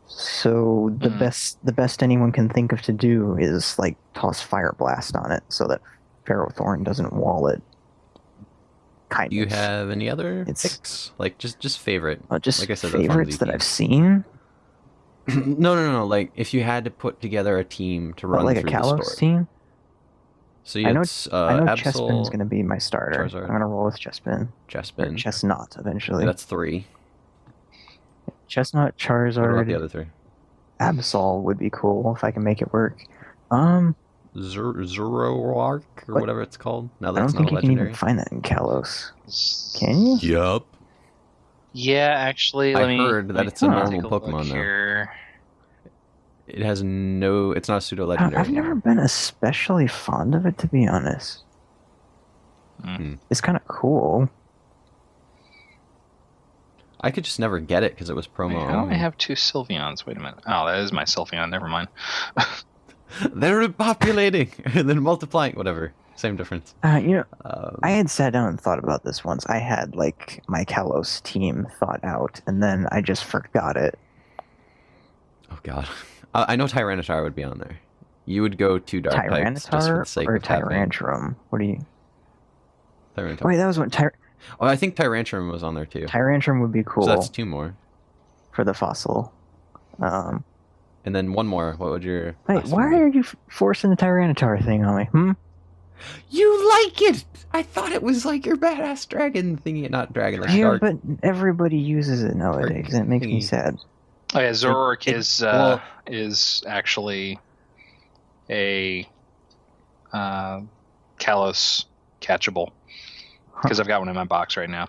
So the best anyone can think of to do is like toss Fire Blast on it so that Ferrothorn doesn't wall it. Kind Do you of. have any other It's- picks? Like just favorite. Just like I said, the favorites funsies that team. I've seen? No. Like if you had to put together a team to run Like a through the Kalos story. team? So I know it's I know Absol, Chespin's going to be my starter. Charizard. I'm going to roll with Chespin. Or Chespin. Chestnut, eventually. That's 3. Chestnut, What about Charizard, the other 3? Absol would be cool if I can make it work. Zoroark or What? whatever it's called. Now I don't that's think not a you can even legendary. find that in Kalos. Can you? Yup. Yeah, actually, I let me. heard that let me it's a Huh. normal take a look Pokemon now. here. It has no. It's not a pseudo legendary. I've never been especially fond of it, to be honest. Hmm. It's kind of cool. I could just never get it because it was promo. Wait, how do I only. have 2 Sylveons? Wait a minute. Oh, that is my Sylveon. Never mind. They're repopulating and then multiplying. Whatever. Same difference. I had sat down and thought about this once. I had like my Kalos team thought out, and then I just forgot it. Oh god. I know Tyranitar would be on there. You would go 2 dark types just for the Tyranitar sake or of having Tyrantrum? What do you? Tyranitar. Wait, that was what Oh, I think Tyrantrum was on there too. Tyrantrum would be cool So that's 2 more. for the fossil. And then 1 more. What would your Wait, last why one be? are you forcing the Tyranitar thing on me? You like it? I thought it was like your badass dragon thingy, not dragon, like Yeah, dark. but everybody uses it nowadays. It makes me thingy. sad. Oh yeah, Zoroark well- is actually a Kalos catchable because I've got one in my box right now.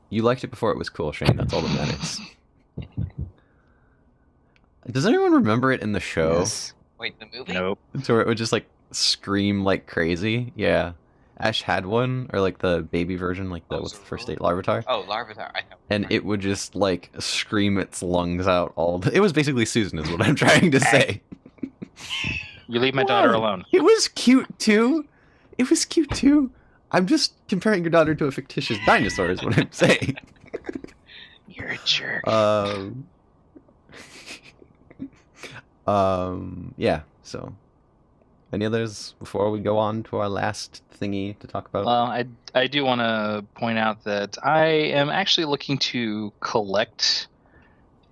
You liked it before it was cool, Shane. That's all that matters. Does anyone remember it in the show? Yes. Wait, the movie? Nope. To where it would just like scream like crazy? Yeah. Ash had one, or like the baby version, like the Oh, what's the first Zoro? state Larvitar? Oh, Larvitar. I know. And it would just like scream its lungs out it was basically Susan is what I'm trying to say. You leave my daughter What? alone. It was cute too. It was cute too. I'm just comparing your daughter to a fictitious dinosaur is what I'm saying. You're a jerk. Yeah, so any others before we go on to our last thingy to talk about? Well, I do want to point out that I am actually looking to collect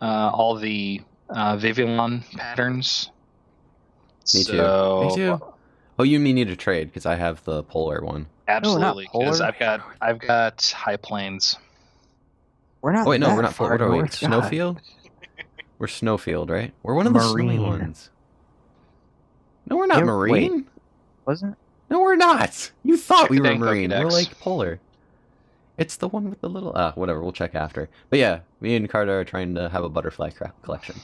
all the Vivillon patterns. Me too. So, Me too. Oh, you mean need to trade because I have the polar one. Absolutely, because polar. I've got high plains. We're not. Oh wait, no, that we're not. far What are we? north, God. Snowfield? We're Snowfield, right? We're one of the snowy Marine. ones. No, we're not Yeah, wait. marine. Wasn't? No, we're not. You thought Check we the were dang marine. We're Pokédex. like polar. It's the one with the little. Whatever. We'll check after. But yeah, me and Carter are trying to have a butterfly collection.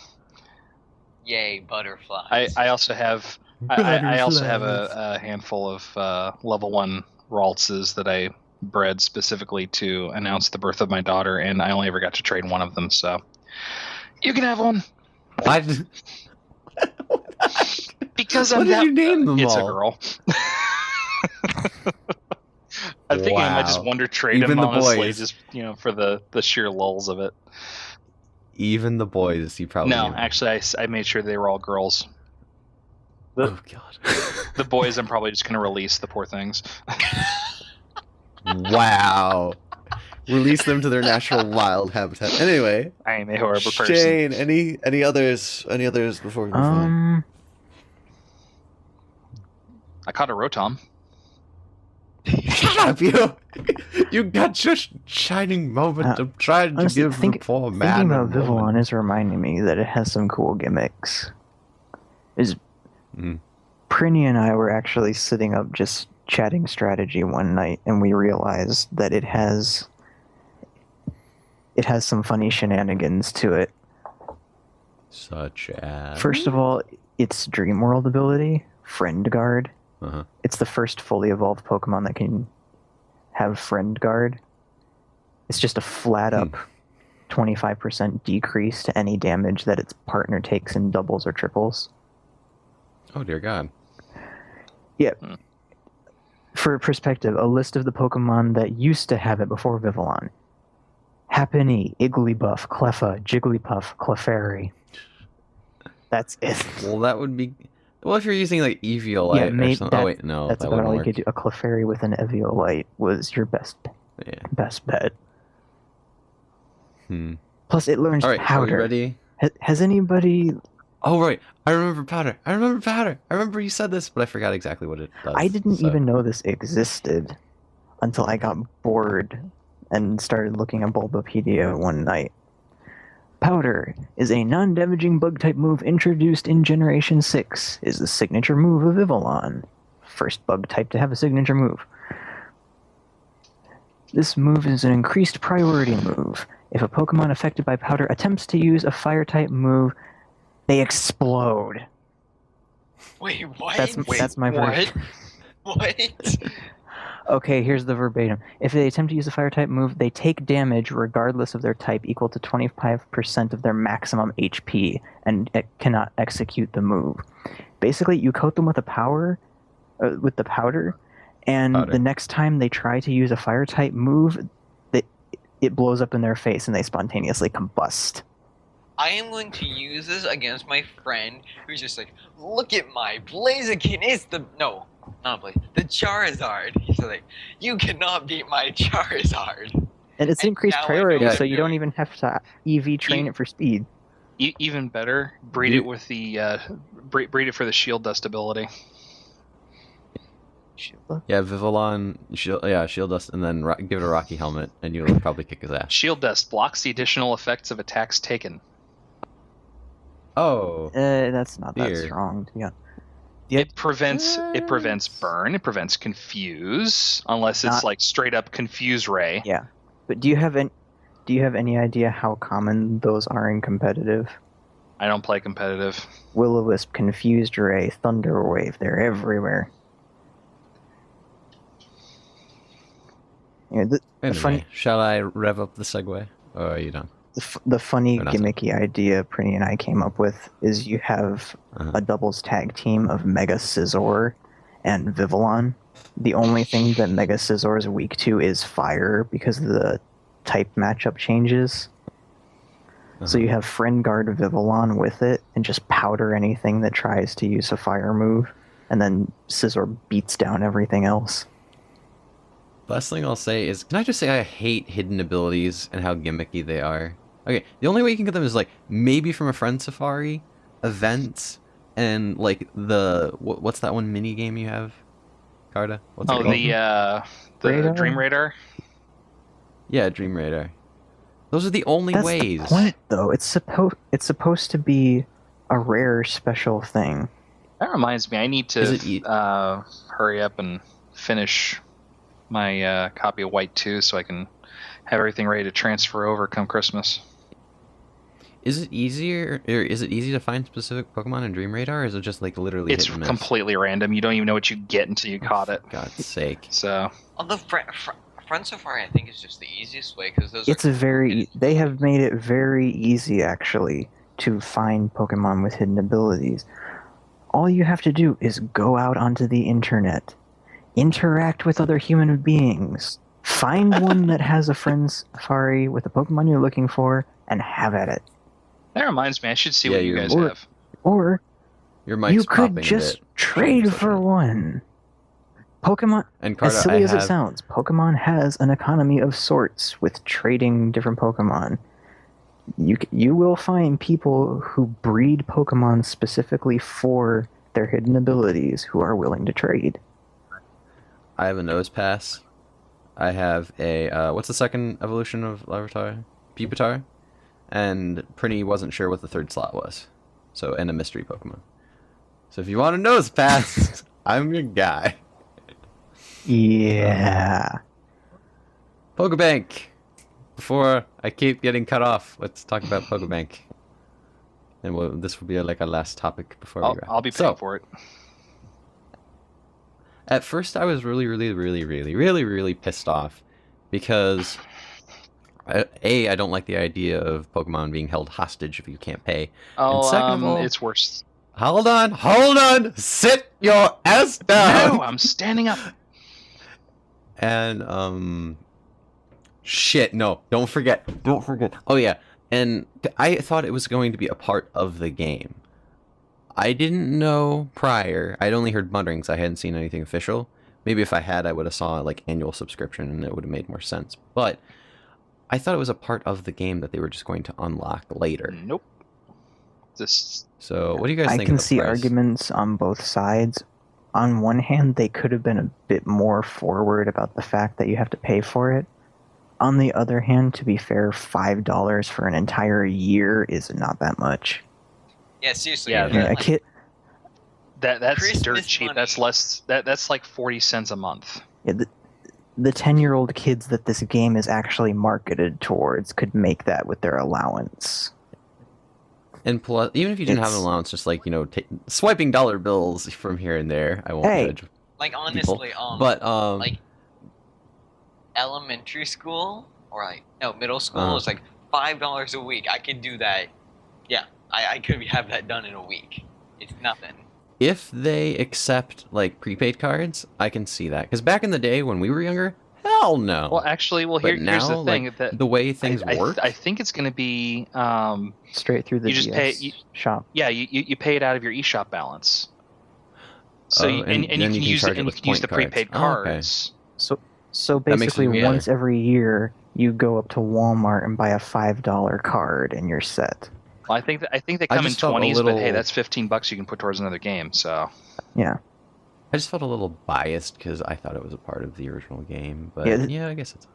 Yay, butterflies. I also have I also have a handful of level 1 Raltses that I bred specifically to announce the birth of my daughter, and I only ever got to trade one of them. So you can have one Why? because What I'm did that. you name them It's all? a girl. I'm thinking I might just Wow. wonder trade Even them the honestly, boys. just for the sheer lulls of it. Even the boys, you probably. No, knew. actually, I made sure they were all girls. Oh god. The boys, I'm probably just gonna release the poor things. Wow. Release them to their natural wild habitat. Anyway, I am a horrible person. Shane, any others before we move on? I caught a Rotom. Shut up, you! You got just shining moment of trying to Honestly, give the poor man thinking a about Vivillon moment. is reminding me that it has some cool gimmicks. Mm. Prinny and I were actually sitting up just chatting strategy one night, and we realized that it has some funny shenanigans to it. Such as First of all, its Dream World ability, Friend Guard. Uh-huh. It's the first fully evolved Pokemon that can have Friend Guard. It's just a flat up 25% decrease to any damage that its partner takes in doubles or triples. Oh dear god. For perspective, a list of the Pokemon that used to have it before Vivillon. Happiny, Igglybuff, Cleffa, Jigglypuff, Clefairy. That's it. Well, that would be. Well, if you're using like Eviolite or something. Oh wait, no, That's that about wouldn't all you work. could do. A Clefairy with an Eviolite was your best Yeah. bet. Hmm. Plus, it learns All right, are we Powder. ready? Has anybody? Oh right, I remember Powder. I remember you said this, but I forgot exactly what it does. I didn't so- even know this existed until I got bored and started looking at Bulbapedia one night. Powder is a non-damaging bug-type move introduced in Generation 6. Is the signature move of Vivillon. First bug-type to have a signature move. This move is an increased priority move. If a Pokemon affected by Powder attempts to use a Fire-type move, they explode. Wait, what? That's my version. What? Okay, here's the verbatim. If they attempt to use a Fire-type move, they take damage regardless of their type equal to 25% of their maximum HP, and it cannot execute the move. Basically, you coat them with the powder, and Powder. the next time they try to use a Fire-type move, it blows up in their face and they spontaneously combust. I am going to use this against my friend who's just like, look at my Blaziken. It's the the Charizard. He's like, you cannot beat my Charizard. And it's And increased now I know priority, what so I'm you don't doing. even have to EV train it for speed. Even better, breed You- it with the breed it for the Shield Dust ability. Yeah, Vivillon, Shield Dust, and then give it a Rocky Helmet, and you'll probably kick his ass. Shield Dust blocks the additional effects of attacks taken. Oh, That's not that Dear. strong. Yeah. It prevents burn. It prevents confuse, unless it's Not- like straight up confuse ray. Yeah, but do you have any idea how common those are in competitive? I don't play competitive. Will-O-Wisp, Confused Ray, Thunder Wave, they're everywhere. Yeah, anyway, funny- shall I rev up the segue? Or are you done? the funny Or not. gimmicky idea Prinny and I came up with is you have Uh-huh. a doubles tag team of Mega Scizor and Vivillon. The only thing that Mega Scizor is weak to is fire because the type matchup changes. So Uh-huh. you have Friend Guard Vivillon with it and just powder anything that tries to use a fire move, and then Scizor beats down everything else. Last thing I'll say is, can I just say I hate hidden abilities and how gimmicky they are? Okay, the only way you can get them is like maybe from a friend safari, events, and like what's that one mini game you have, Carta? What's it Oh, called? the Radar? Dream Radar. Yeah, Dream Radar. Those are the only That's ways. the point, though. It's supposed to be a rare, special thing. That reminds me, I need Is to it hurry up and finish my copy of White 2 so I can have everything ready to transfer over come Christmas. Is it easier, or is it easy to find specific Pokemon in Dream Radar, or is it just like literally It's hit and miss? completely random. You don't even know what you get until you caught it. For God's sake. So Although Front Safari, I think, is just the easiest way because those. It's they have made it very easy, actually, to find Pokemon with hidden abilities. All you have to do is go out onto the internet, interact with other human beings, find one that has a friend safari with the Pokemon you're looking for, and have at it. that reminds me, I should see Yeah, what you you're- guys have. Or Your mic's you could popping a just bit. trade for one. Pokemon, And Carta, as silly I as have it sounds, Pokemon has an economy of sorts with trading different Pokemon. You will find people who breed Pokemon specifically for their hidden abilities who are willing to trade. I have a Nose Pass. I have a what's the second evolution of Larvitar? Pupitar. And Prinny wasn't sure what the third slot was. So, and a mystery Pokemon. So if you want a Nose Pass, I'm your guy. Yeah. Pokebank! Before I keep getting cut off, let's talk about Pokebank. And this will be like our last topic before we wrap. I'll be paying So, for it. at first I was really pissed off because I don't like the idea of Pokemon being held hostage if you can't pay. Oh, second of all- it's worse. Hold on, sit your ass down. No, I'm standing up. And shit, no, don't forget. Oh yeah, and I thought it was going to be a part of the game. I didn't know prior. I'd only heard mutterings. I hadn't seen anything official. Maybe if I had, I would have saw like annual subscription, and it would have made more sense. But I thought it was a part of the game that they were just going to unlock later. Nope. Just So, what do you guys I think? can of the see price? arguments on both sides. On one hand, they could have been a bit more forward about the fact that you have to pay for it. On the other hand, to be fair, $5 for an entire year is not that much. Yeah, seriously. Yeah, I mean, a like, kid, that's Christmas dirt cheap. money. That's less. That's like 40 cents a month. yeah, the 10-year-old kids that this game is actually marketed towards could make that with their allowance. And plus, even if you didn't have an It's- allowance, just like swiping dollar bills from here and there, I won't Hey. judge. like honestly, But like elementary school or like no middle school Uh-huh. is like $5 a week. I can do that. Yeah, I could have that done in a week. It's nothing. if they accept like prepaid cards, I can see that. Because back in the day when we were younger, hell no. Well, actually, but here's the now, thing. like, That the way things I work, think it's going to be. Straight through the You just DS pay- shop. Yeah, you pay it out of your eShop balance. So Oh, you, and and you then can you can use charge it, it and you with can use the point cards. prepaid Oh, okay. cards. So That makes it basically, even once better. every year, you go up to Walmart and buy a $5 card, and you're set. Well, I think they I come in just felt a 20s, but hey, little- that's $15 you can put towards another game. So Yeah. I just felt a little biased because I thought it was a part of the original game. But Yeah, yeah, I guess it's.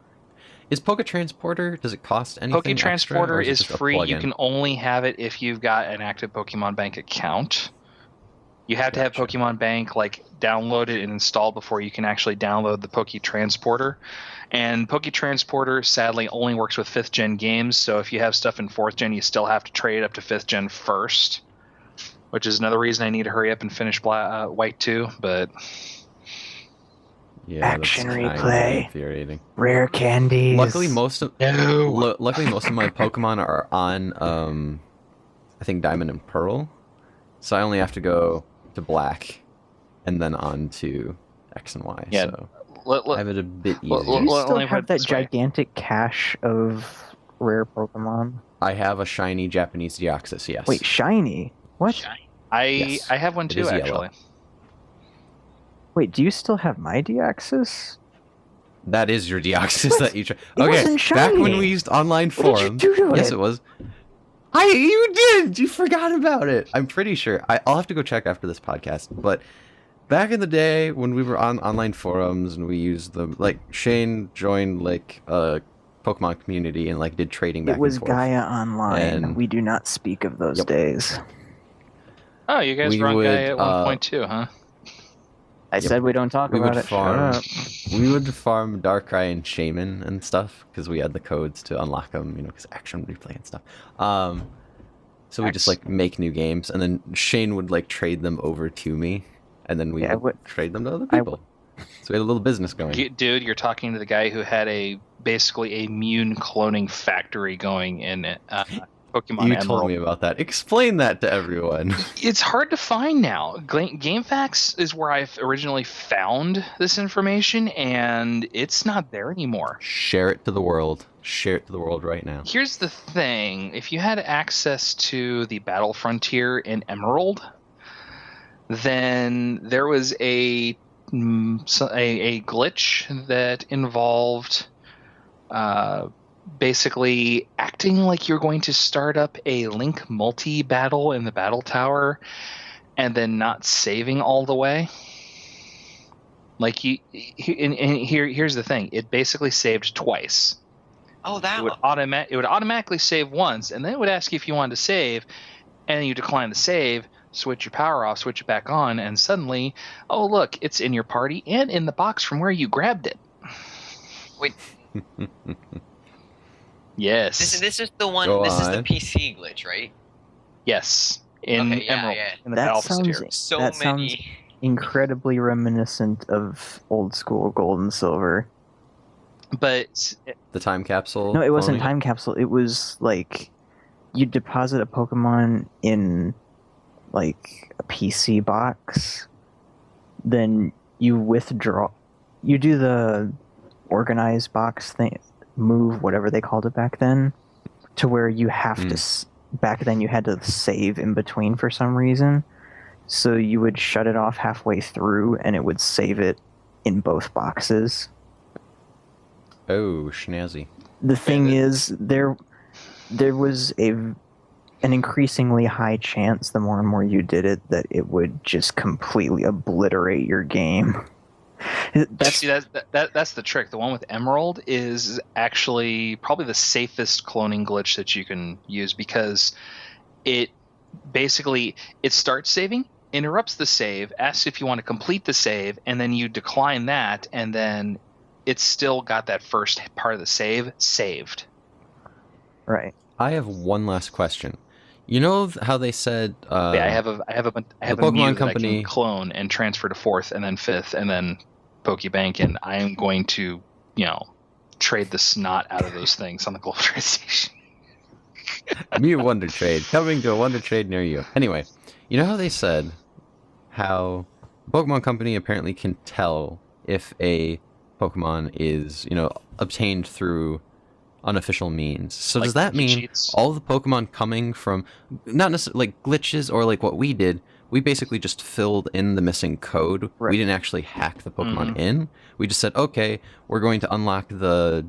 Is Poke Transporter? Does it cost anything? Poke Transporter extra, or is it just a free. You plug-in? can only have it if you've got an active Pokemon Bank account. You have to have Gotcha. Pokemon Bank like downloaded and installed before you can actually download the Poke Transporter. And Poke Transporter sadly only works with 5th gen games, so if you have stuff in 4th gen, you still have to trade up to 5th gen first, which is another reason I need to hurry up and finish White 2, but Yeah, Action that's kinda replay. infuriating. Rare candies. Luckily, most of no. luckily most of my Pokemon are on I think Diamond and Pearl, so I only have to go to Black, and then on to X and Y. Yeah, So Let- I have it a bit easier. Well, Do you well, still let me put have it that this way. gigantic cache of rare Pokemon? I have a shiny Japanese Deoxys. Yes. Wait, shiny? What? Shiny. Yes, I have one it too, is yellow. actually. Wait, do you still have my Deoxys? That is your Deoxys What? that you try. It Okay, wasn't back when shiny. we used online What did you forums. do to Yes, it? it was. You did. You forgot about it. I'm pretty sure. I'll have to go check after this podcast. But back in the day when we were on online forums and we used them, like Shane joined like a Pokemon community and like did trading back It was and forth. Gaia Online. And- We do not speak of those Yep. days. Oh, you guys We were on would, Gaia at 1.2, huh? I said we don't talk We about would it. farm. Shut up. We would farm Darkrai and Shaman and stuff because we had the codes to unlock them, because action replay and stuff. So we just like make new games, and then Shane would like trade them over to me, and then we Yeah, would trade them to other I people. So we had a little business going. Dude, you're talking to the guy who had basically a Mune cloning factory going in Pokemon You Emerald. told me about that. Explain that to everyone. It's hard to find now. GameFAQs is where I originally found this information, and it's not there anymore. Share it to the world. Share it to the world right now. Here's the thing: if you had access to the Battle Frontier in Emerald, then there was a glitch that involved basically acting like you're going to start up a Link multi-battle in the battle tower and then not saving all the way. Like here's the thing: it basically saved twice. Oh, that It would automatically save once, and then it would ask you if you wanted to save, and then you decline the save, switch your power off, switch it back on, and suddenly, oh look, it's in your party and in the box from where you grabbed it. Wait, Yes. this is the one. Go This is the on. PC glitch, right? Yes. In Okay, yeah, Emerald. yeah. In the That Battle sounds- Frontier. So That sounds- many. Incredibly reminiscent of old school Gold and Silver. But The time capsule. No, it wasn't cloning? time capsule. It was like you deposit a Pokemon in like a PC box, then you withdraw. You do the organized box thing, move, whatever they called it back then, to where you have to. Back then, you had to save in between for some reason. So you would shut it off halfway through, and it would save it in both boxes. Oh, snazzy. The thing is, there was an increasingly high chance, the more and more you did it, that it would just completely obliterate your game. That's that's the trick. The one with Emerald is actually probably the safest cloning glitch that you can use, because it basically starts saving, interrupts the save, asks if you want to complete the save, and then you decline that, and then it's still got that first part of the save saved. right. I have one last question. You know how they said Yeah, I have a Pokemon Mew that I Company- can clone and transfer to 4th and then 5th and then Pokebank, and I am going to, trade the snot out of those things on the Global Trade Station. Mew Wonder Trade coming to a Wonder Trade near you. Anyway, you know how they said how Pokemon Company apparently can tell if a Pokemon is, obtained through unofficial means. So Like does that mean cheats. all the Pokemon coming from not necessarily like glitches or like what we did? We basically just filled in the missing code. Right. We didn't actually hack the Pokemon Mhm. in. We just said, okay, we're going to unlock the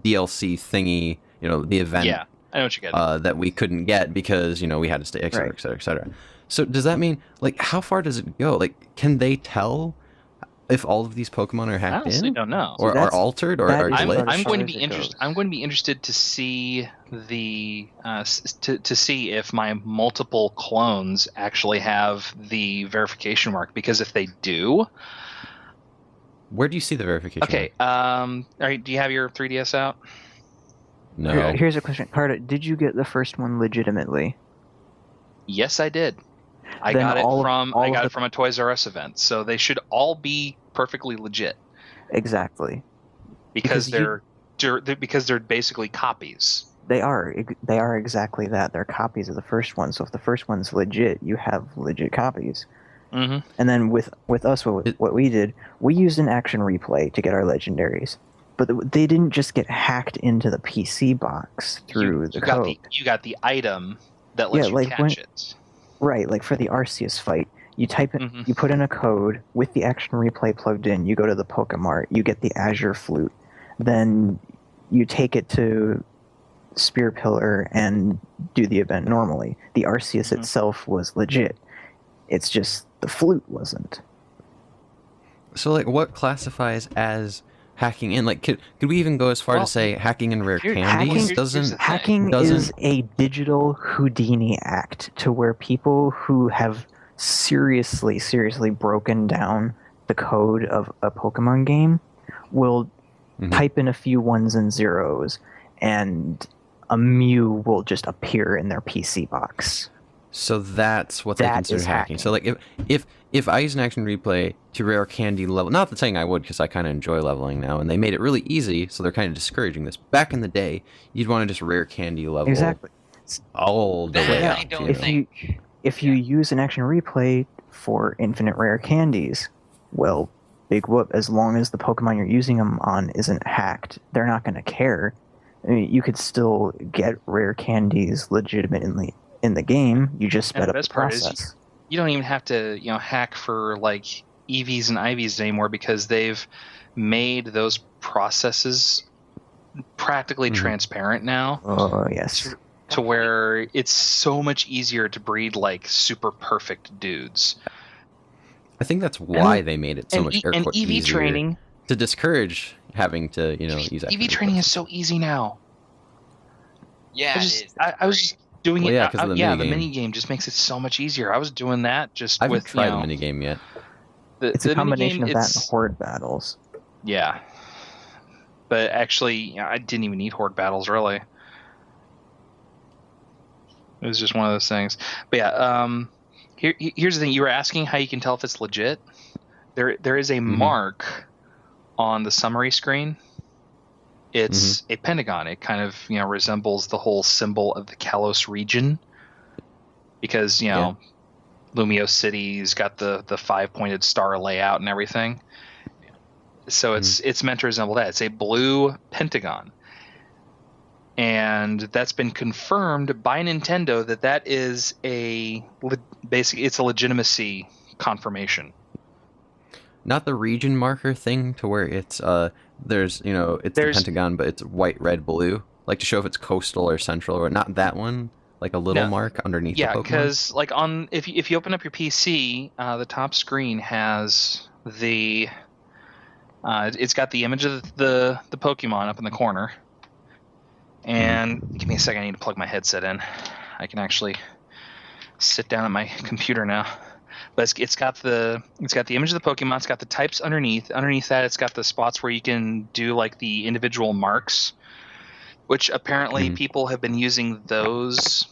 DLC thingy, the event Yeah, I know what you get. that we couldn't get because we had to stay, et cetera, Right. et cetera, et cetera. So does that mean like how far does it go? Like, can they tell if all of these Pokemon are I hacked honestly in don't know. or are that's- altered or that are is glitched? about I'm as going to far be as it interested. goes. I'm going to be interested to see the to see if my multiple clones actually have the verification mark, because if they do, Where do you see the verification? okay. All right. Do you have your 3DS out? No. Here's a question, Carter. Did you get the first one legitimately? Yes, I did. I Then got it all of- from all I of got the- it from a Toys R Us event, so they should all be perfectly legit Exactly. because Because because they're basically copies. They are exactly that. They're copies of the first one. So if the first one's legit, you have legit copies. Mm-hmm. And then with us, what we did, we used an action replay to get our legendaries. But they didn't just get hacked into the PC box through the code. You got the item that lets Yeah, you like catch when- it. Right, like for the Arceus fight, you type in, Mhm. you put in a code with the action replay plugged in. You go to the Pokemart, you get the Azure Flute, then you take it to Spear Pillar and do the event normally. The Arceus Mhm. itself was legit. It's just the flute wasn't. So, like, what classifies as hacking in? Like, could we even go as far Well, to say hacking in rare here- candies? here's the Doesn't thing. Hacking Doesn't- is a digital Houdini act to where people who have seriously broken down the code of a Pokemon game will Mhm. type in a few ones and zeros, and a Mew will just appear in their PC box. so that's what they That consider is hacking. So, like, if I use an action replay to rare candy level, not that saying I would, because I kind of enjoy leveling now, and they made it really easy, so they're kind of discouraging this. Back in the day, you'd want to just rare candy level Exactly. all the That way yeah, up. I don't you know? think. If you use an action replay for infinite rare candies, well, big whoop. As long as the Pokemon you're using them on isn't hacked, they're not going to care. I mean, you could still get rare candies legitimately in the game. You just And sped the up the best part is process. You don't even have to, hack for like EVs and IVs anymore because they've made those processes practically Mhm. transparent now Oh yes. to where it's so much easier to breed like super perfect dudes. I think that's why they made it so much air and quote EV easier training, to discourage having to, use action EV training replays. is so easy now. Yeah, I it just, is. I was just doing Well, it. yeah, 'cause of the the minigame. mini game just makes it so much easier. I was doing that just I haven't with tried the minigame yet. It's a the combination minigame, of that and horde battles. Yeah. But actually, I didn't even need horde battles, really. It was just one of those things. But yeah, here's the thing. You were asking how you can tell if it's legit. There is a mark on the summary screen. It's a pentagon. It kind of, resembles the whole symbol of the Kalos region. Because, Yeah. Lumio City's got the 5-pointed star layout and everything. So it's meant to resemble that. It's a blue pentagon. And that's been confirmed by Nintendo that is basically it's a legitimacy confirmation. Not the region marker thing to where it's there's it's the pentagon but it's white, red, blue, like to show if it's coastal or central, or not that one, like a little mark underneath the Pokemon. Because like if you open up your PC, the top screen has the it's got the image of the Pokemon up in the corner. And give me a second, I need to plug my headset in. I can actually sit down at my computer now. But it's got the image of the Pokemon. It's got the types underneath. Underneath that, it's got the spots where you can do like the individual marks, which apparently people have been using those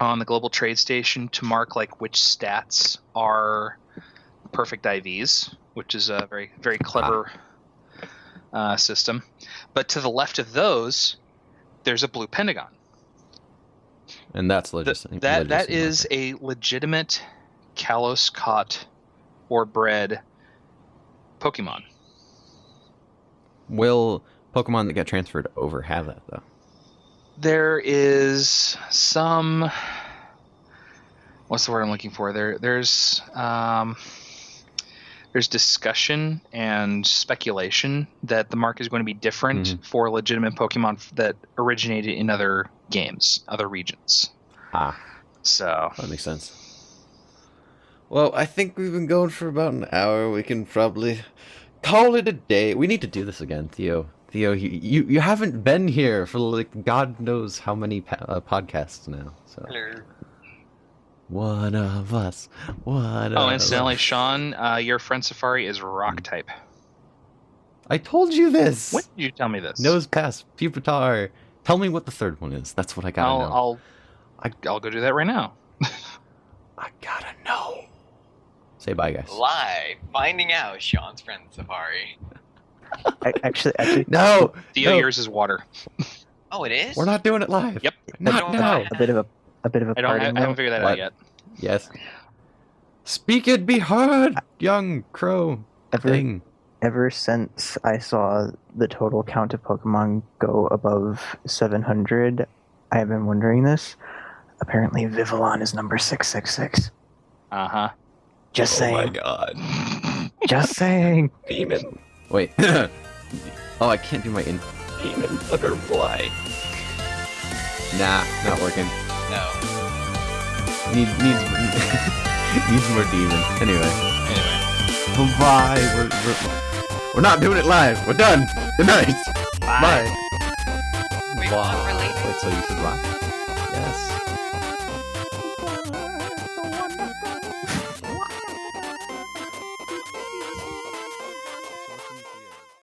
on the Global Trade Station to mark like which stats are perfect IVs, which is a very, very clever system. But to the left of those, there's a blue pentagon. And that's legitimate. That is a legitimate Kalos caught or bred Pokemon. Will Pokemon that get transferred over have that though? There is some. What's the word I'm looking for? There's discussion and speculation that the mark is going to be different for legitimate Pokemon that originated in other games, other regions. So that makes sense. Well, I think we've been going for about an hour. We can probably call it a day. We need to do this again, Theo. Theo, you haven't been here for like God knows how many podcasts now. So. Hello. One of us. Incidentally, Sean, your friend Safari is rock type. I told you this. When did you tell me this? Nose pass, Pupitar. Tell me what the third one is. That's what I gotta know. I'll go do that right now. I gotta know. Say bye, guys. Live finding out Sean's friend Safari. Actually, no. Theo, no. yours is water. Oh, it is. We're not doing it live. Yep. Not No. now. a bit of a I parting haven't note. figured that What? out yet. Yes. Speak it, be heard, young crow thing. Ever since I saw the total count of Pokemon go above 700, I have been wondering this. Apparently, Vivillon is number 666. Uh-huh. Just saying. Oh my god. Just saying. Demon. Wait. Oh, I can't do my demon butterfly. Nah, not working. No. Needs needs more demon. Anyway. Anyway. Bye. We're not doing it live. We're done. Good night. Bye. Wait, Wow. we're not related. Wait, so you said bye? Yes.